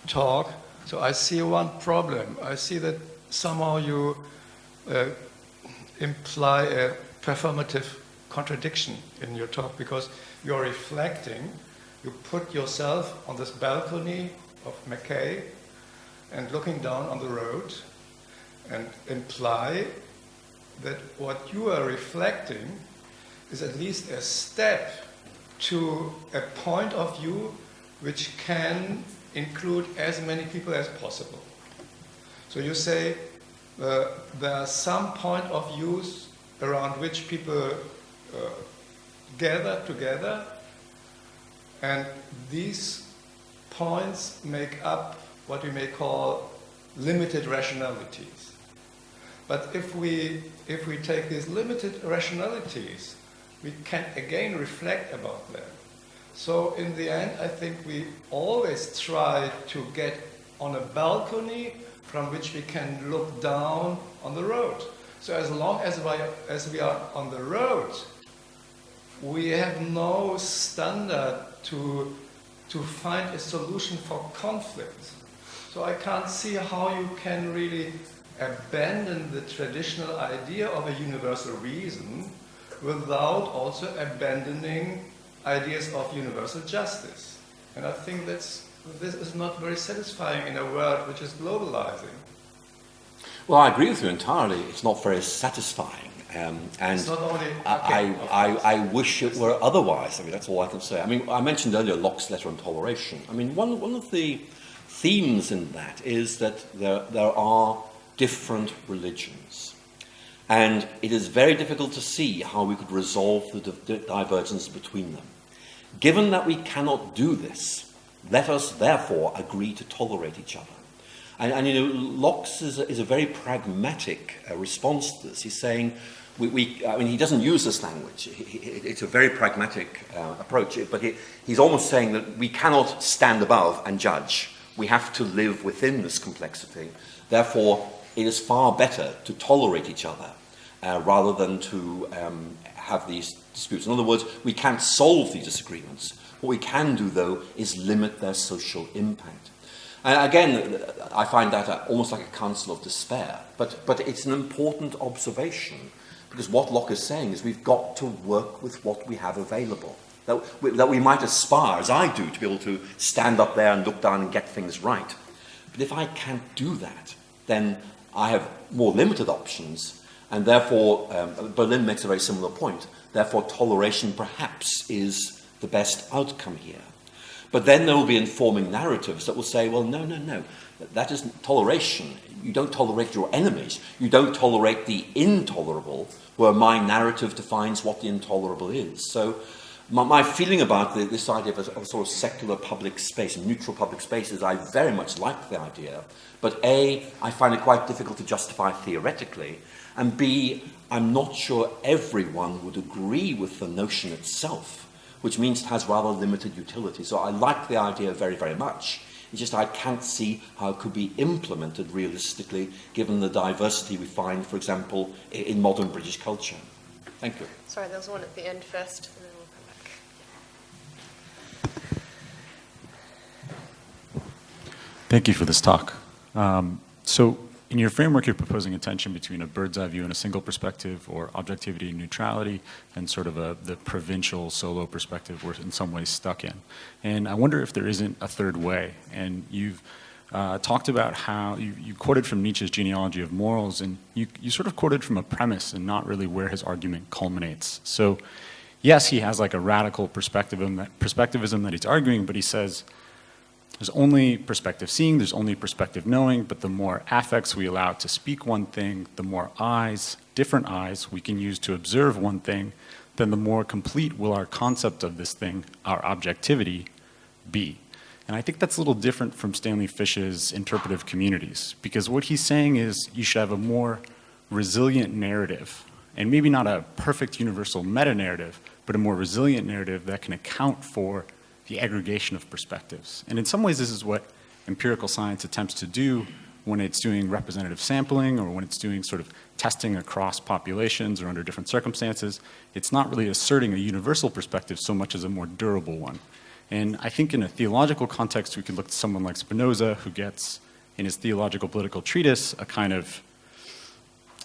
talk. So I see one problem. I see that somehow you imply a performative contradiction in your talk, because you're reflecting, you put yourself on this balcony of Mackay and looking down on the road and imply that what you are reflecting is at least a step to a point of view which can include as many people as possible. So you say there are some point of views around which people gather together, and these points make up what we may call limited rationalities. But if we take these limited rationalities, we can again reflect about them. So in the end, I think we always try to get on a balcony from which we can look down on the road. So as long as we are on the road, we have no standard to find a solution for conflicts. So I can't see how you can really abandon the traditional idea of a universal reason without also abandoning ideas of universal justice. And I think this is not very satisfying in a world which is globalizing. Well, I agree with you entirely. It's not very satisfying. And it's not only, I wish it were otherwise. I mean, that's all I can say. I mean, I mentioned earlier Locke's letter on toleration. I mean, one of the themes in that is that there are different religions. And it is very difficult to see how we could resolve the divergence between them. Given that we cannot do this, let us therefore agree to tolerate each other. And you know, Locke's is a very pragmatic response to this. He's saying, I mean, he doesn't use this language. It's a very pragmatic approach, but he's almost saying that we cannot stand above and judge. We have to live within this complexity. Therefore, it is far better to tolerate each other rather than to have these disputes. In other words, we can't solve these disagreements. What we can do, though, is limit their social impact. And again, I find that almost like a counsel of despair, but it's an important observation, because what Locke is saying is we've got to work with what we have available. That we might aspire, as I do, to be able to stand up there and look down and get things right. But if I can't do that, then I have more limited options, and therefore, Berlin makes a very similar point, therefore toleration perhaps is the best outcome here. But then there will be informing narratives that will say, well, no, that isn't toleration. You don't tolerate your enemies. You don't tolerate the intolerable, where my narrative defines what the intolerable is. So my feeling about this idea of a sort of secular public space, neutral public space, is I very much like the idea. But A, I find it quite difficult to justify theoretically. And B, I'm not sure everyone would agree with the notion itself, which means it has rather limited utility. So I like the idea very, very much. It's just I can't see how it could be implemented realistically, given the diversity we find, for example, in modern British culture. Thank you. Sorry, there was one at the end first, and then we'll come back. Thank you for this talk. So in your framework, you're proposing a tension between a bird's eye view and a single perspective, or objectivity and neutrality, and sort of the provincial solo perspective we're in some ways stuck in. And I wonder if there isn't a third way. And you've talked about how you quoted from Nietzsche's Genealogy of Morals, and you sort of quoted from a premise and not really where his argument culminates. So yes, he has like a radical perspectivism that he's arguing, but he says, there's only perspective seeing, there's only perspective knowing, but the more affects we allow to speak one thing, the more eyes, different eyes, we can use to observe one thing, then the more complete will our concept of this thing, our objectivity, be. And I think that's a little different from Stanley Fish's interpretive communities, because what he's saying is you should have a more resilient narrative, and maybe not a perfect universal meta-narrative, but a more resilient narrative that can account for the aggregation of perspectives. And in some ways, this is what empirical science attempts to do when it's doing representative sampling or when it's doing sort of testing across populations or under different circumstances. It's not really asserting a universal perspective so much as a more durable one. And I think in a theological context, we could look at someone like Spinoza, who gets, in his theological political treatise, a kind of,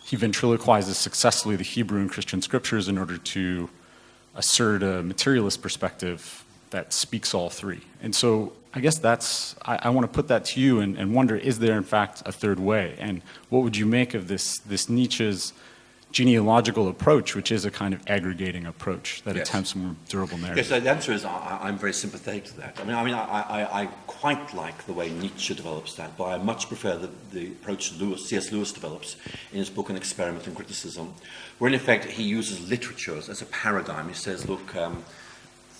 he ventriloquizes successfully the Hebrew and Christian scriptures in order to assert a materialist perspective that speaks all three. And so I guess I want to put that to you and wonder, is there in fact a third way? And what would you make of this Nietzsche's genealogical approach, which is a kind of aggregating approach that attempts a more durable narrative? Yes, the answer is I'm very sympathetic to that. I quite like the way Nietzsche develops that, but I much prefer the approach C.S. Lewis develops in his book An Experiment in Criticism, where in effect he uses literature as a paradigm. He says, look,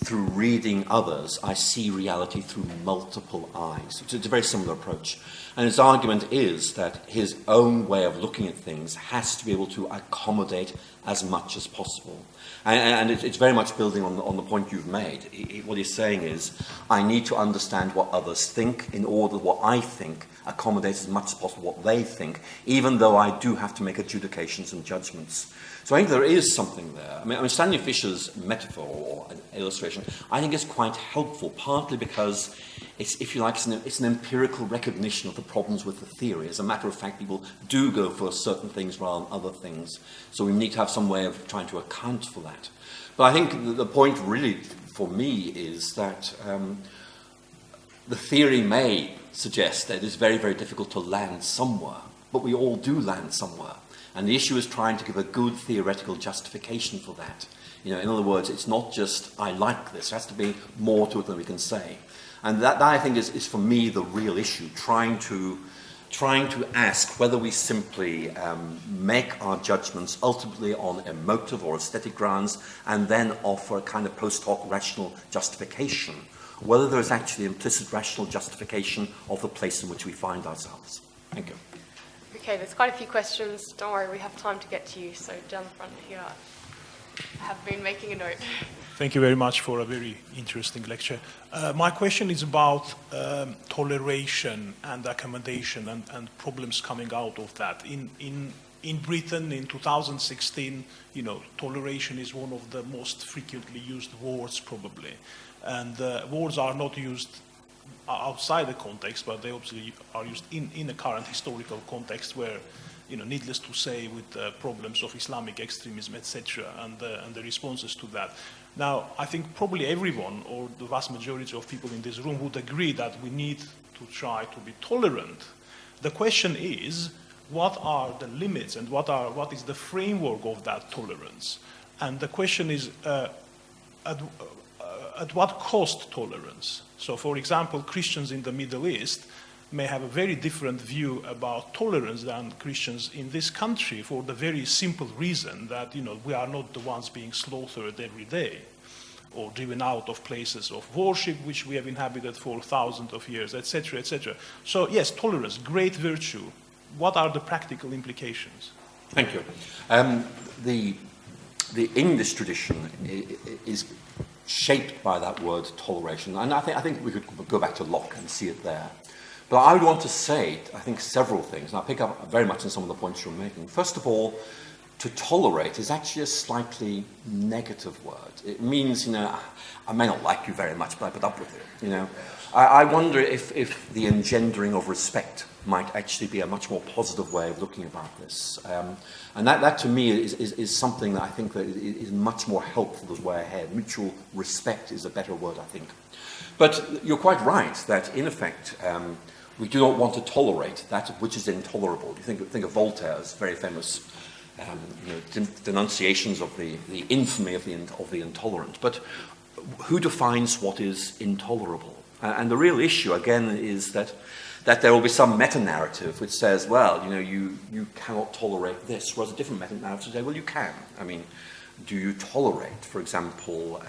through reading others, I see reality through multiple eyes. It's a very similar approach. And his argument is that his own way of looking at things has to be able to accommodate as much as possible. And it's very much building on the point you've made. What he's saying is, I need to understand what others think in order that what I think accommodates as much as possible what they think, even though I do have to make adjudications and judgments. So I think there is something there. I mean Stanley Fisher's metaphor or an illustration, I think is quite helpful, partly because it's, if you like, it's an empirical recognition of the problems with the theory. As a matter of fact, people do go for certain things rather than other things. So we need to have some way of trying to account for that. But I think the point really for me is that the theory may suggest that it's very, very difficult to land somewhere, but we all do land somewhere. And the issue is trying to give a good theoretical justification for that. You know, in other words, it's not just, I like this. There has to be more to it than we can say. And that I think is for me the real issue, trying to ask whether we simply make our judgments ultimately on emotive or aesthetic grounds and then offer a kind of post hoc rational justification, whether there is actually implicit rational justification of the place in which we find ourselves. Thank you. Okay, there's quite a few questions. Don't worry, we have time to get to you. So down the front here, I have been making a note. Thank you very much for a very interesting lecture. My question is about toleration and accommodation and problems coming out of that. In Britain in 2016, you know, toleration is one of the most frequently used words probably. And words are not used outside the context, but they obviously are used in a current historical context where, you know, needless to say, with problems of Islamic extremism, etc., and the responses to that. Now, I think probably everyone, or the vast majority of people in this room, would agree that we need to try to be tolerant. The question is, what are the limits and what is the framework of that tolerance? And the question is, at what cost tolerance? So, for example, Christians in the Middle East may have a very different view about tolerance than Christians in this country for the very simple reason that, you know, we are not the ones being slaughtered every day or driven out of places of worship which we have inhabited for thousands of years, etc., etc. So, yes, tolerance, great virtue. What are the practical implications? Thank you. The English tradition is shaped by that word toleration. And I think we could go back to Locke and see it there. But I would want to say, I think, several things, and I'll pick up very much on some of the points you're making. First of all, to tolerate is actually a slightly negative word. It means, I may not like you very much, but I put up with it, I wonder if the engendering of respect might actually be a much more positive way of looking about this. And that to me is something that I think that is much more helpful as way ahead. Mutual respect is a better word, I think. But you're quite right that, in effect, we do not want to tolerate that which is intolerable. You think of Voltaire's very famous denunciations of the infamy of the intolerant. But who defines what is intolerable? And the real issue, again, is that there will be some meta-narrative which says, well, you cannot tolerate this, whereas a different meta-narrative says, well, you can. I mean, do you tolerate, for example,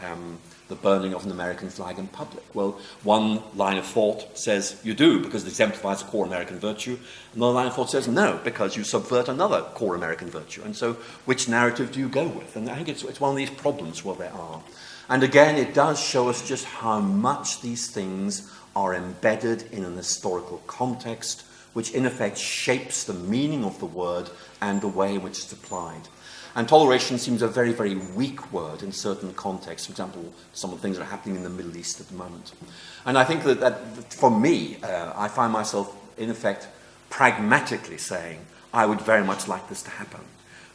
the burning of an American flag in public? Well, one line of thought says you do, because it exemplifies a core American virtue. Another line of thought says no, because you subvert another core American virtue. And so which narrative do you go with? And I think it's one of these problems where there are. And again, it does show us just how much these things are embedded in an historical context, which in effect shapes the meaning of the word and the way in which it's applied. And toleration seems a very, very weak word in certain contexts. For example, some of the things that are happening in the Middle East at the moment. And I think that for me, I find myself, in effect, pragmatically saying, I would very much like this to happen.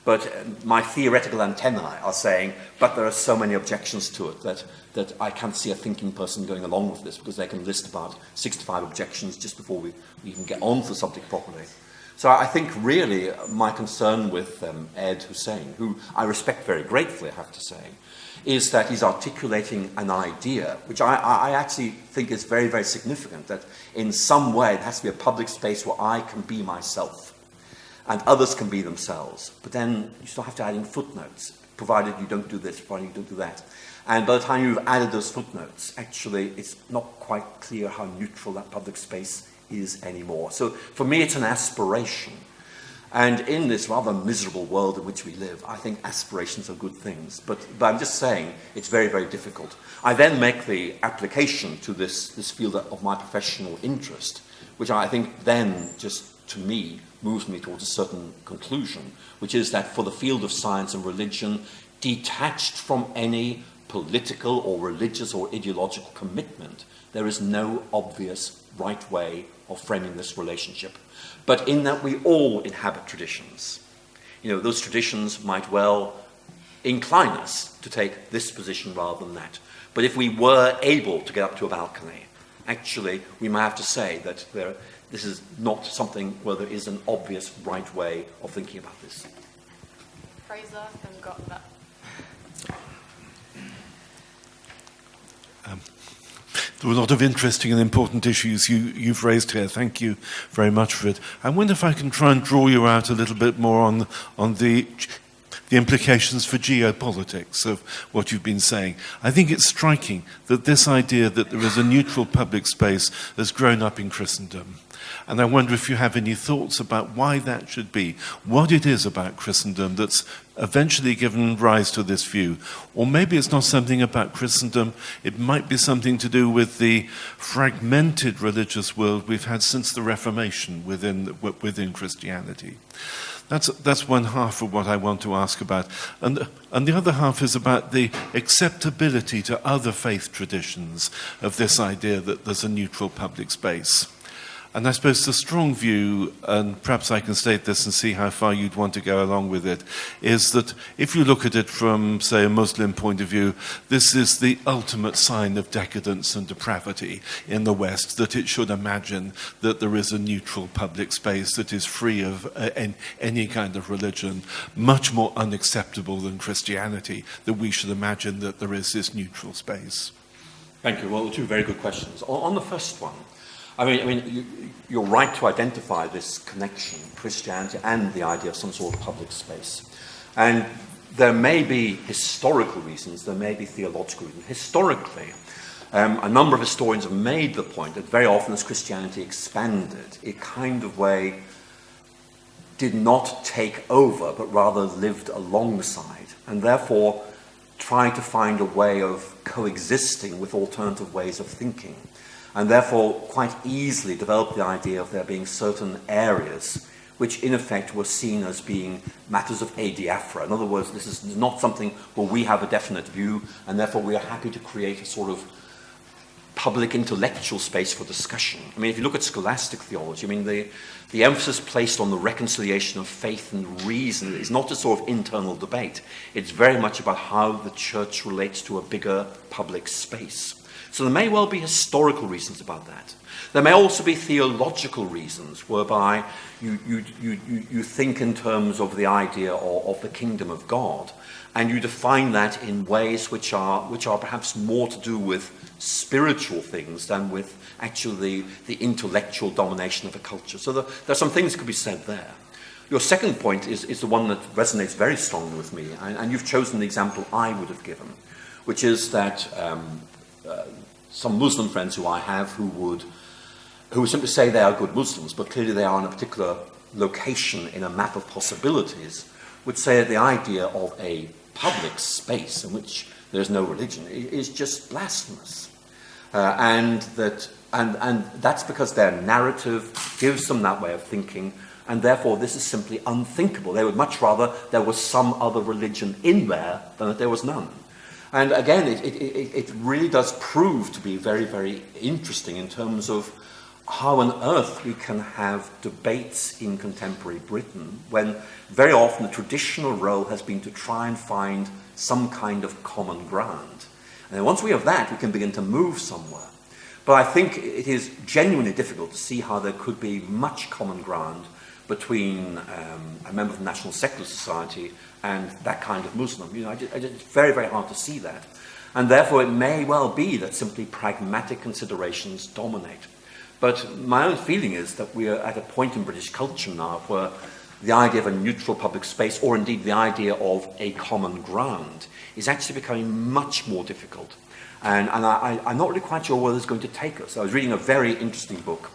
But my theoretical antennae are saying, but there are so many objections to it that I can't see a thinking person going along with this, because they can list about 65 objections just before we even get on to the subject properly. So I think really my concern with Ed Hussein, who I respect very gratefully, I have to say, is that he's articulating an idea, which I actually think is very, very significant, that in some way it has to be a public space where I can be myself and others can be themselves. But then you still have to add in footnotes, provided you don't do this, provided you don't do that. And by the time you've added those footnotes, actually it's not quite clear how neutral that public space is anymore. So for me, it's an aspiration. And in this rather miserable world in which we live, I think aspirations are good things. But I'm just saying it's very, very difficult. I then make the application to this field of my professional interest, which I think then just, to me, moves me towards a certain conclusion, which is that for the field of science and religion, detached from any political or religious or ideological commitment, there is no obvious right way of framing this relationship. But in that we all inhabit traditions. Those traditions might well incline us to take this position rather than that. But if we were able to get up to a balcony, actually we might have to say that this is not something where there is an obvious right way of thinking about this. Fraser, then got that. There were a lot of interesting and important issues you've raised here. Thank you very much for it. I wonder if I can try and draw you out a little bit more on the implications for geopolitics of what you've been saying. I think it's striking that this idea that there is a neutral public space has grown up in Christendom. And I wonder if you have any thoughts about why that should be, what it is about Christendom that's eventually given rise to this view. Or maybe it's not something about Christendom, it might be something to do with the fragmented religious world we've had since the Reformation within Christianity. That's one half of what I want to ask about. And the other half is about the acceptability to other faith traditions of this idea that there's a neutral public space. And I suppose the strong view, and perhaps I can state this and see how far you'd want to go along with it, is that if you look at it from, say, a Muslim point of view, this is the ultimate sign of decadence and depravity in the West, that it should imagine that there is a neutral public space that is free of any kind of religion, much more unacceptable than Christianity, that we should imagine that there is this neutral space. Thank you. Well, two very good questions. On the first one, I mean, you're right to identify this connection, Christianity and the idea of some sort of public space. And there may be historical reasons, there may be theological reasons. Historically, a number of historians have made the point that very often as Christianity expanded, it kind of way did not take over, but rather lived alongside. And therefore, trying to find a way of coexisting with alternative ways of thinking, and therefore quite easily developed the idea of there being certain areas which in effect were seen as being matters of adiaphora. In other words, this is not something where we have a definite view, and therefore we are happy to create a sort of public intellectual space for discussion. I mean, if you look at scholastic theology, I mean, the emphasis placed on the reconciliation of faith and reason is not a sort of internal debate. It's very much about how the church relates to a bigger public space. So there may well be historical reasons about that. There may also be theological reasons whereby you think in terms of the idea of the kingdom of God, and you define that in ways which are perhaps more to do with spiritual things than with actually the intellectual domination of a culture. So there are some things that could be said there. Your second point is the one that resonates very strongly with me, and you've chosen the example I would have given, which is that some Muslim friends who I have who would simply say they are good Muslims, but clearly they are in a particular location in a map of possibilities, would say that the idea of a public space in which there's no religion is just blasphemous. And that's because their narrative gives them that way of thinking, and therefore this is simply unthinkable. They would much rather there was some other religion in there than that there was none. And again, it really does prove to be very, very interesting in terms of how on earth we can have debates in contemporary Britain when very often the traditional role has been to try and find some kind of common ground. And then once we have that, we can begin to move somewhere. But I think it is genuinely difficult to see how there could be much common ground between a member of the National Secular Society and that kind of Muslim. You know, it's very, very hard to see that. And therefore it may well be that simply pragmatic considerations dominate. But my own feeling is that we are at a point in British culture now where the idea of a neutral public space, or indeed the idea of a common ground, is actually becoming much more difficult. And I'm not really quite sure where this is going to take us. I was reading a very interesting book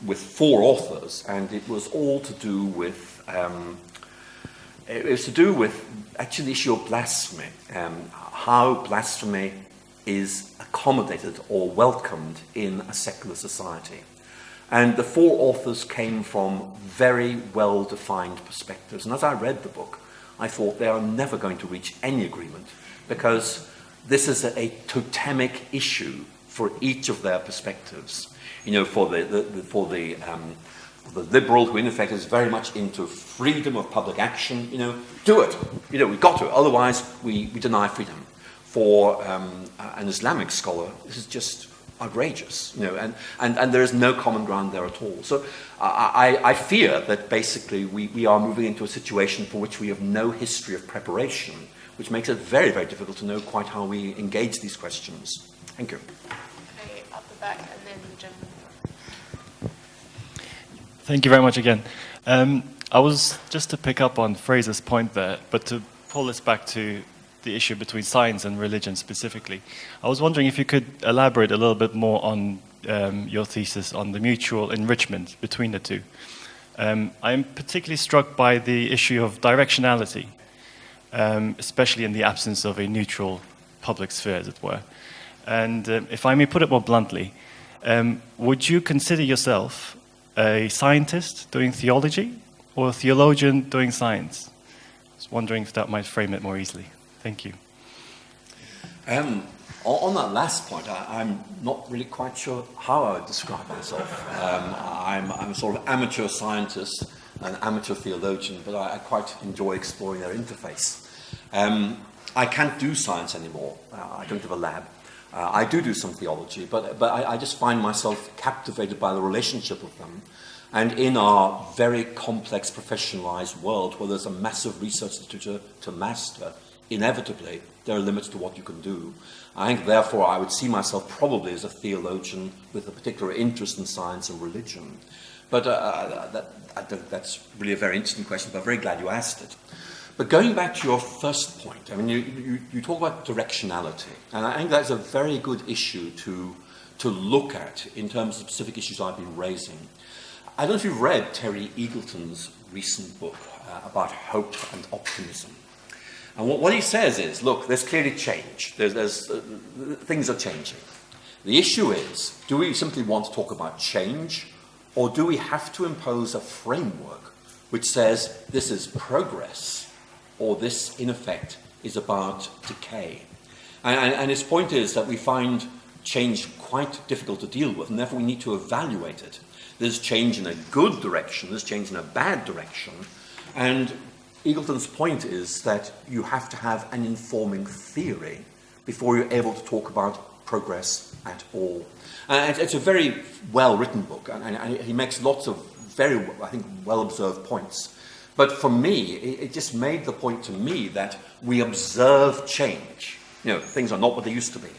with 4 authors, and it was all to do with actually the issue of blasphemy, how blasphemy is accommodated or welcomed in a secular society. And the 4 authors came from very well-defined perspectives. And as I read the book, I thought they are never going to reach any agreement, because this is a totemic issue for each of their perspectives. You know, for the liberal, who in effect is very much into freedom of public action, you know, do it. You know, we've got to, otherwise we deny freedom. For an Islamic scholar, this is just outrageous, you know, and there is no common ground there at all. So I fear that basically we are moving into a situation for which we have no history of preparation, which makes it very, very difficult to know quite how we engage these questions. Thank you. Okay, up the back, and then the gentleman. Thank you very much again. I was just to pick up on Fraser's point there, but to pull this back to the issue between science and religion specifically. I was wondering if you could elaborate a little bit more on your thesis on the mutual enrichment between the two. I'm particularly struck by the issue of directionality, especially in the absence of a neutral public sphere, as it were. And if I may put it more bluntly, would you consider yourself a scientist doing theology or a theologian doing science? I was wondering if that might frame it more easily. Thank you. On that last point, I'm not really quite sure how I would describe myself. I'm a sort of amateur scientist, an amateur theologian, but I quite enjoy exploring their interface. I can't do science anymore. I don't have a lab. I do some theology, but I just find myself captivated by the relationship of them. And in our very complex professionalized world, where there's a massive research literature to master, inevitably, there are limits to what you can do. I think, therefore, I would see myself probably as a theologian with a particular interest in science and religion. But that's really a very interesting question, but I'm very glad you asked it. But going back to your first point, I mean, you talk about directionality, and I think that's a very good issue to look at in terms of specific issues I've been raising. I don't know if you've read Terry Eagleton's recent book about hope and optimism. And what he says is, look, there's clearly change. Things are changing. The issue is, do we simply want to talk about change, or do we have to impose a framework which says this is progress, or this, in effect, is about decay? And his point is that we find change quite difficult to deal with, and therefore we need to evaluate it. There's change in a good direction, there's change in a bad direction, and Eagleton's point is that you have to have an informing theory before you're able to talk about progress at all. And it's a very well-written book, and he makes lots of very, I think, well-observed points. But for me, it just made the point to me that we observe change. Things are not what they used to be.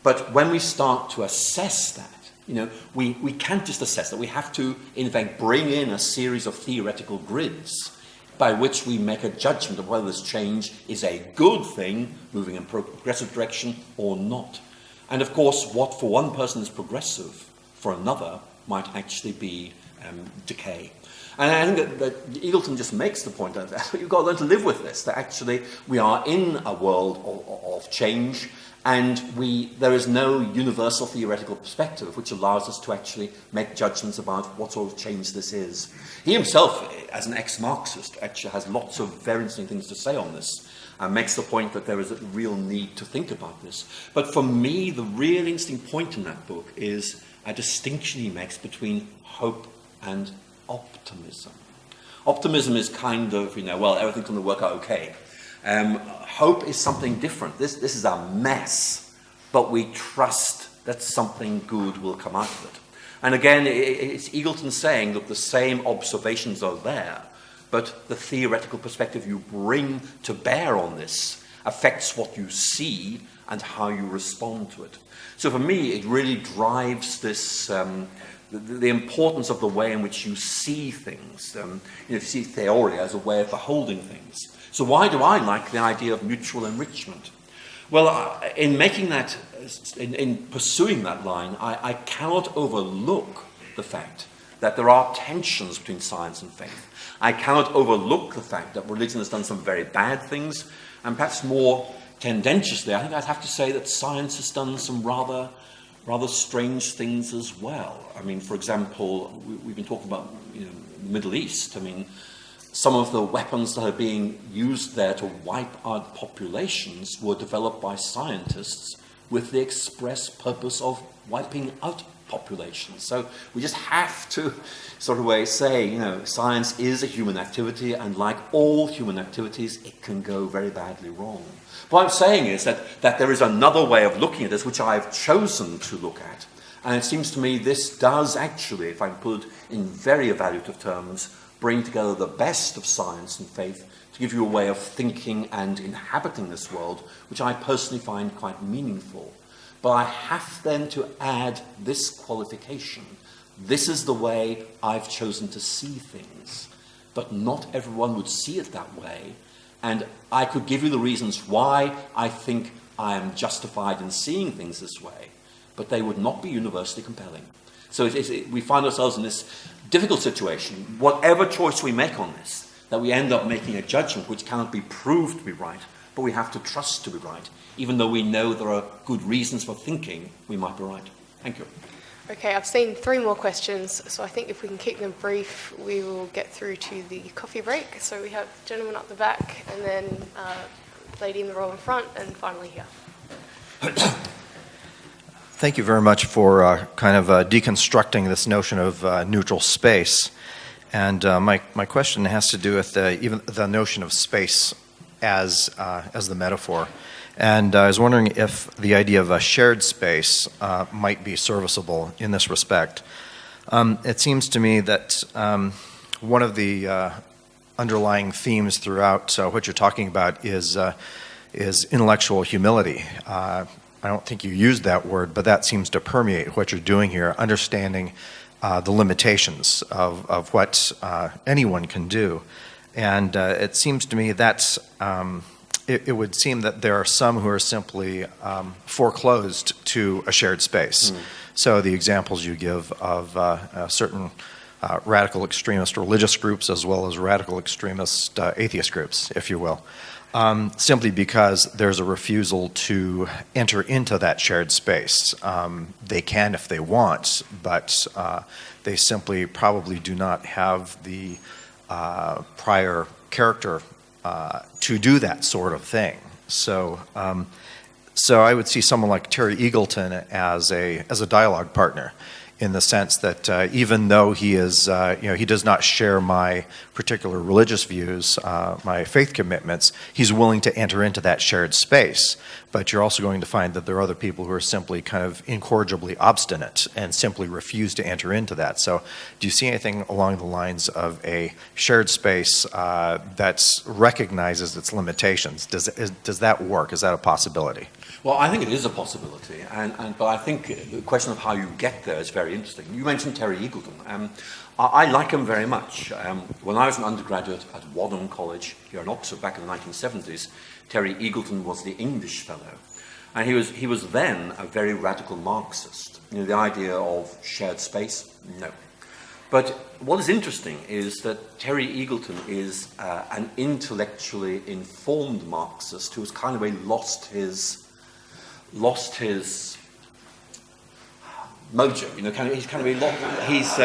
But when we start to assess that, we can't just assess that. We have to, in fact, bring in a series of theoretical grids by which we make a judgment of whether this change is a good thing, moving in a progressive direction, or not. And of course, what for one person is progressive, for another might actually be decay. And I think that Eagleton just makes the point that you've got to learn to live with this, that actually we are in a world of change, and there is no universal theoretical perspective which allows us to actually make judgments about what sort of change this is. He himself, as an ex-Marxist, actually has lots of very interesting things to say on this, and makes the point that there is a real need to think about this. But for me, the really interesting point in that book is a distinction he makes between hope and optimism. Optimism is kind of, well, everything's going to work out okay. Hope is something different. This is a mess, but we trust that something good will come out of it. And again, it's Eagleton saying that the same observations are there, but the theoretical perspective you bring to bear on this affects what you see and how you respond to it. So for me, it really drives this, the importance of the way in which you see things. You see theory as a way of beholding things. So why do I like the idea of mutual enrichment? Well, in making that, in pursuing that line, I cannot overlook the fact that there are tensions between science and faith. I cannot overlook the fact that religion has done some very bad things, and perhaps more tendentiously, I think I'd have to say that science has done some rather strange things as well. I mean, for example, we've been talking about the Middle East. I mean, some of the weapons that are being used there to wipe out populations were developed by scientists with the express purpose of wiping out populations. So we just have to sort of say, science is a human activity, and like all human activities, it can go very badly wrong. What I'm saying is that there is another way of looking at this, which I've chosen to look at. And it seems to me this does actually, if I can put it in very evaluative terms, bring together the best of science and faith to give you a way of thinking and inhabiting this world, which I personally find quite meaningful. But I have then to add this qualification. This is the way I've chosen to see things. But not everyone would see it that way. And I could give you the reasons why I think I am justified in seeing things this way, but they would not be universally compelling. So we find ourselves in this difficult situation, whatever choice we make on this, that we end up making a judgment which cannot be proved to be right, but we have to trust to be right, even though we know there are good reasons for thinking we might be right. Thank you. Okay, I've seen 3 more questions, so I think if we can keep them brief, we will get through to the coffee break. So we have gentleman up the back, and then lady in the row in front, and finally here. Thank you very much for kind of deconstructing this notion of neutral space. And my question has to do with even the notion of space as the metaphor. And I was wondering if the idea of a shared space might be serviceable in this respect. It seems to me that one of the underlying themes throughout what you're talking about is intellectual humility. I don't think you used that word, but that seems to permeate what you're doing here, understanding the limitations of what anyone can do. And it seems to me that's it would seem that there are some who are simply foreclosed to a shared space. So the examples you give of certain radical extremist religious groups as well as radical extremist atheist groups, if you will. simply because there's a refusal to enter into that shared space. They can if they want, but they simply probably do not have the prior character to do that sort of thing. So I would see someone like Terry Eagleton as a dialogue partner, in the sense that even though he is, he does not share my particular religious views, my faith commitments, he's willing to enter into that shared space. But you're also going to find that there are other people who are simply kind of incorrigibly obstinate and simply refuse to enter into that. So do you see anything along the lines of a shared space that recognizes its limitations? Does that work? Is that a possibility? Well, I think it is a possibility, but I think the question of how you get there is very interesting. You mentioned Terry Eagleton. I like him very much. When I was an undergraduate at Wadham College here in Oxford back in the 1970s, Terry Eagleton was the English fellow. And he was then a very radical Marxist. You know, the idea of shared space, no. But what is interesting is that Terry Eagleton is an intellectually informed Marxist who has kind of lost his mojo, you know, he's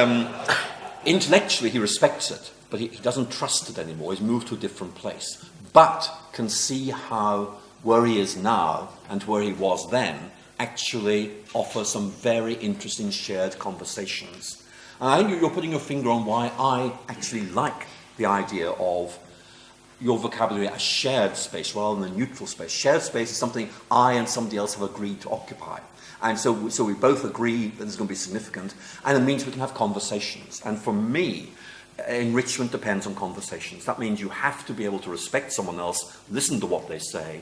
intellectually he respects it, but he doesn't trust it anymore. He's moved to a different place, but can see how where he is now and where he was then actually offer some very interesting shared conversations. And I think you're putting your finger on why I actually like the idea of your vocabulary as shared space rather than a neutral space. Shared space is something I and somebody else have agreed to occupy. And so we both agree that it's going to be significant, and it means we can have conversations. And for me, enrichment depends on conversations. That means you have to be able to respect someone else, listen to what they say.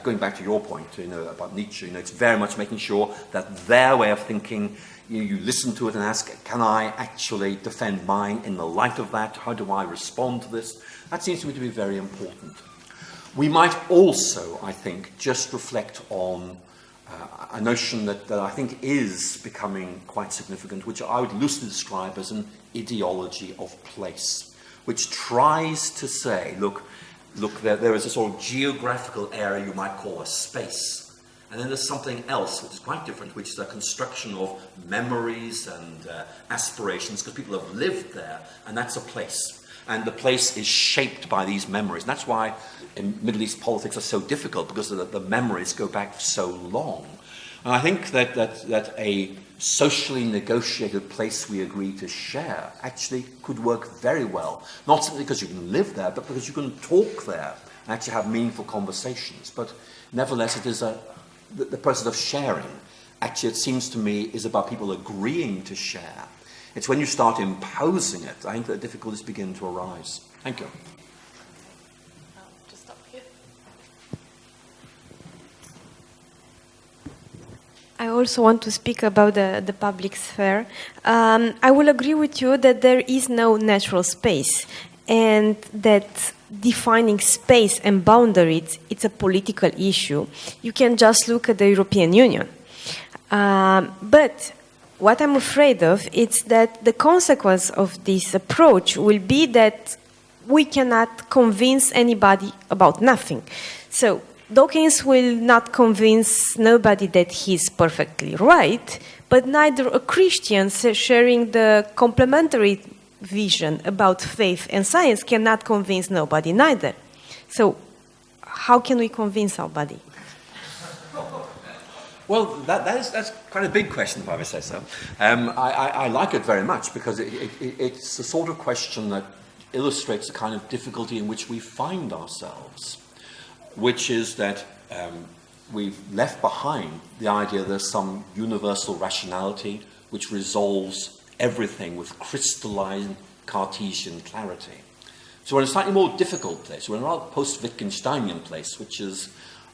Going back to your point, you know, about Nietzsche, you know, it's very much making sure that their way of thinking, you listen to it and ask, can I actually defend mine in the light of that? How do I respond to this? That seems to me to be very important. We might also, I think, just reflect on a notion that I think is becoming quite significant, which I would loosely describe as an ideology of place, which tries to say, look, there is a sort of geographical area you might call a space. And then there's something else, which is quite different, which is a construction of memories and aspirations, because people have lived there, and that's a place. And the place is shaped by these memories. And that's why in Middle East politics are so difficult, because the memories go back so long. And I think that a socially negotiated place we agree to share actually could work very well. Not simply because you can live there, but because you can talk there and actually have meaningful conversations. But nevertheless, it is the process of sharing, actually, it seems to me, is about people agreeing to share. It's when you start imposing it, I think that difficulties begin to arise. Thank you. Just up here. I also want to speak about the public sphere. I will agree with you that there is no natural space, and that defining space and boundaries, it's a political issue. You can just look at the European Union. But what I'm afraid of is that the consequence of this approach will be that we cannot convince anybody about nothing. So Dawkins will not convince nobody that he's perfectly right, but neither a Christian sharing the complementary vision about faith and science cannot convince nobody neither. So how can we convince somebody? Well, that's quite a big question, if I may say so. I like it very much because it's the sort of question that illustrates the kind of difficulty in which we find ourselves, which is that we've left behind the idea there's some universal rationality which resolves everything with crystalline Cartesian clarity. So we're in a slightly more difficult place. We're in a rather post-Wittgensteinian place, which is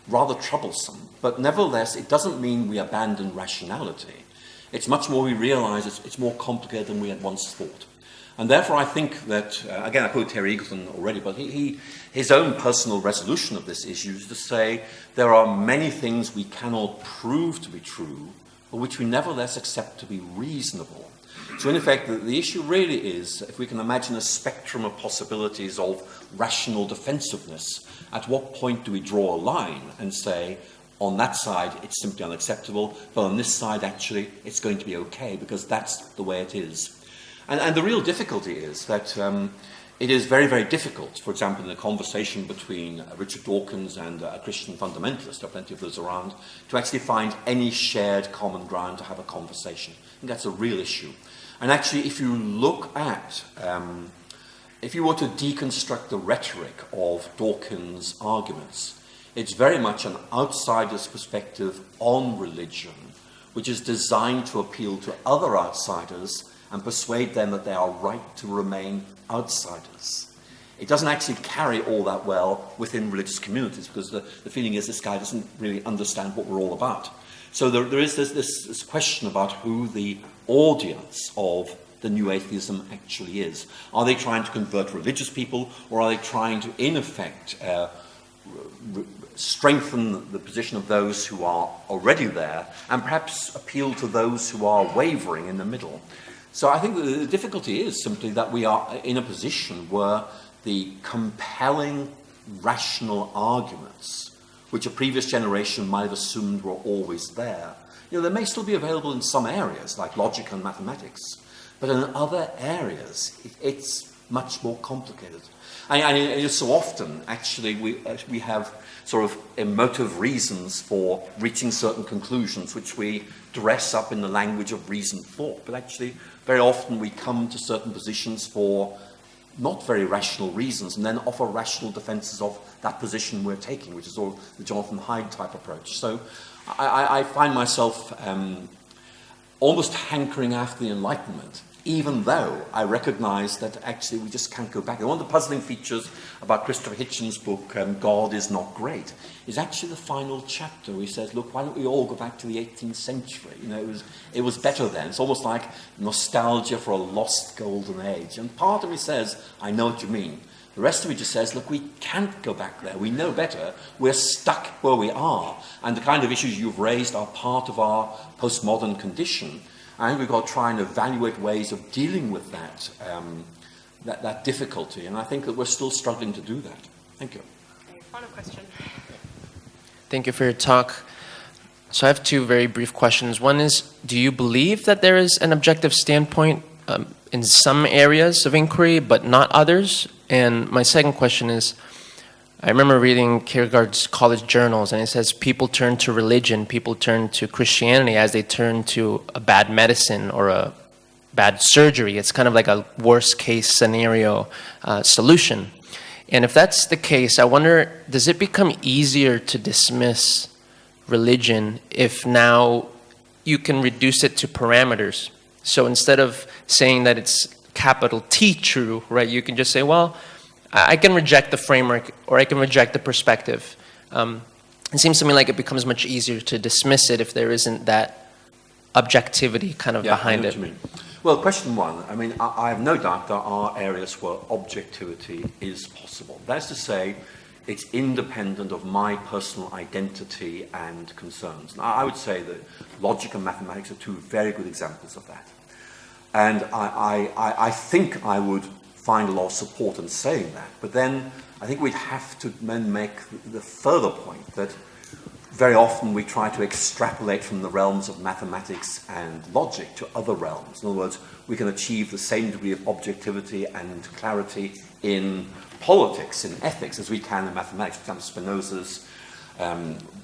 rather troublesome. But nevertheless, it doesn't mean we abandon rationality. It's much more we realize it's more complicated than we had once thought. And therefore, I think that, again, I quote Terry Eagleton already, but his own personal resolution of this issue is to say there are many things we cannot prove to be true, but which we nevertheless accept to be reasonable. So in effect, the issue really is, if we can imagine a spectrum of possibilities of rational defensiveness, at what point do we draw a line and say, on that side, it's simply unacceptable, but on this side, actually, it's going to be okay, because that's the way it is. And the real difficulty is that it is very, very difficult, for example, in a conversation between Richard Dawkins and a Christian fundamentalist, there are plenty of those around, to actually find any shared common ground to have a conversation. And that's a real issue. And actually, if you look at, if you were to deconstruct the rhetoric of Dawkins' arguments, it's very much an outsider's perspective on religion, which is designed to appeal to other outsiders and persuade them that they are right to remain outsiders. It doesn't actually carry all that well within religious communities, because the feeling is this guy doesn't really understand what we're all about. So there is this question about who the audience of the new atheism actually is. Are they trying to convert religious people, or are they trying to, in effect, strengthen the position of those who are already there, and perhaps appeal to those who are wavering in the middle? So I think the difficulty is simply that we are in a position where the compelling rational arguments, which a previous generation might have assumed were always there, they may still be available in some areas, like logic and mathematics, but in other areas, it's much more complicated. And so often, actually, we have sort of emotive reasons for reaching certain conclusions, which we dress up in the language of reasoned thought. But actually, very often we come to certain positions for not very rational reasons, and then offer rational defenses of that position we're taking, which is all the Jonathan Haidt type approach. So I find myself almost hankering after the Enlightenment, even though I recognize that actually we just can't go back. And one of the puzzling features about Christopher Hitchens' book, God is Not Great, is actually the final chapter where he says, look, why don't we all go back to the 18th century? It was better then. It's almost like nostalgia for a lost golden age. And part of me says, I know what you mean. The rest of it just says, look, we can't go back there. We know better. We're stuck where we are. And the kind of issues you've raised are part of our postmodern condition. And we've got to try and evaluate ways of dealing with that, that difficulty. And I think that we're still struggling to do that. Thank you. Okay, final question. Thank you for your talk. So I have two very brief questions. One is, do you believe that there is an objective standpoint in some areas of inquiry, but not others? And my second question is, I remember reading Kierkegaard's college journals, and it says people turn to religion, people turn to Christianity as they turn to a bad medicine or a bad surgery. It's kind of like a worst-case scenario solution. And if that's the case, I wonder, does it become easier to dismiss religion if now you can reduce it to parameters? So instead of saying that it's capital T true, right, you can just say, well, I can reject the framework, or I can reject the perspective. It seems to me like it becomes much easier to dismiss it if there isn't that objectivity kind of behind it. I know what you mean. Well, question one, I mean, I have no doubt there are areas where objectivity is possible. That is to say, it's independent of my personal identity and concerns. Now, I would say that logic and mathematics are two very good examples of that. And I think I would find a lot of support in saying that. But then I think we'd have to then make the further point that very often we try to extrapolate from the realms of mathematics and logic to other realms. In other words, we can achieve the same degree of objectivity and clarity in politics, in ethics, as we can in mathematics. For example, Spinoza's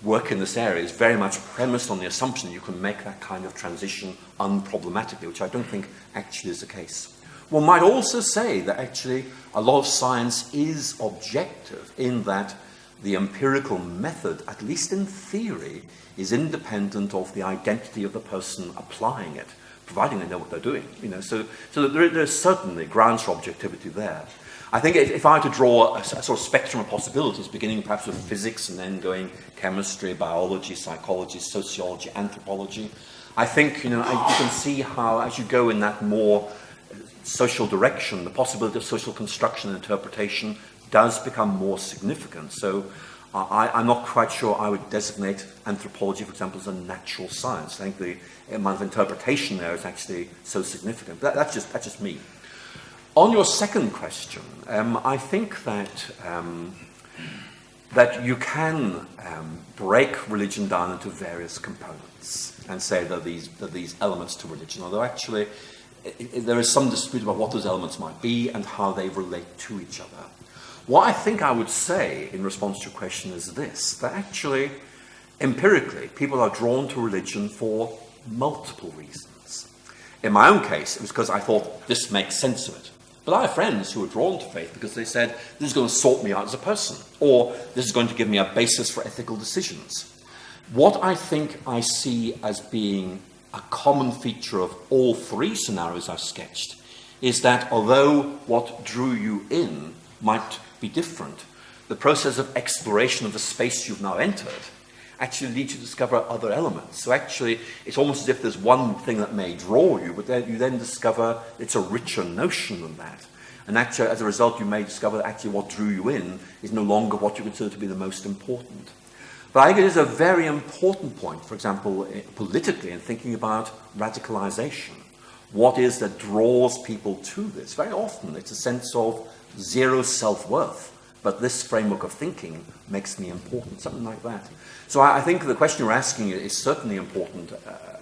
work in this area is very much premised on the assumption you can make that kind of transition unproblematically, which I don't think actually is the case. One might also say that actually a lot of science is objective in that the empirical method, at least in theory, is independent of the identity of the person applying it, providing they know what they're doing. So there's certainly grounds for objectivity there. I think if I were to draw a sort of spectrum of possibilities, beginning perhaps with physics and then going chemistry, biology, psychology, sociology, anthropology, I think you can see how as you go in that more social direction, the possibility of social construction and interpretation does become more significant. So I'm not quite sure I would designate anthropology, for example, as a natural science. I think the amount of interpretation there is actually so significant. But that's just me. On your second question, I think that that you can break religion down into various components and say that these elements to religion, although actually there is some dispute about what those elements might be and how they relate to each other. What I think I would say in response to your question is this, that actually, empirically, people are drawn to religion for multiple reasons. In my own case, it was because I thought this makes sense of it. But I have friends who are drawn to faith because they said, this is going to sort me out as a person, or this is going to give me a basis for ethical decisions. What I think I see as being a common feature of all three scenarios I've sketched is that although what drew you in might be different, the process of exploration of the space you've now entered actually leads you to discover other elements. So actually, it's almost as if there's one thing that may draw you, but then you then discover it's a richer notion than that. And actually, as a result, you may discover that actually what drew you in is no longer what you consider to be the most important. But I think it is a very important point, for example, politically, in thinking about radicalization. What is that draws people to this? Very often, it's a sense of zero self-worth, but this framework of thinking makes me important, something like that. So I think the question you're asking is certainly important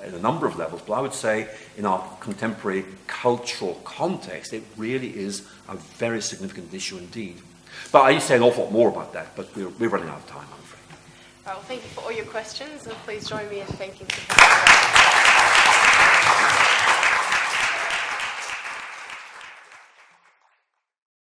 in a number of levels, but I would say in our contemporary cultural context, it really is a very significant issue indeed. But I used to say an awful lot more about that, but we're running out of time, I'm afraid. Right, well, thank you for all your questions, and please join me in thanking the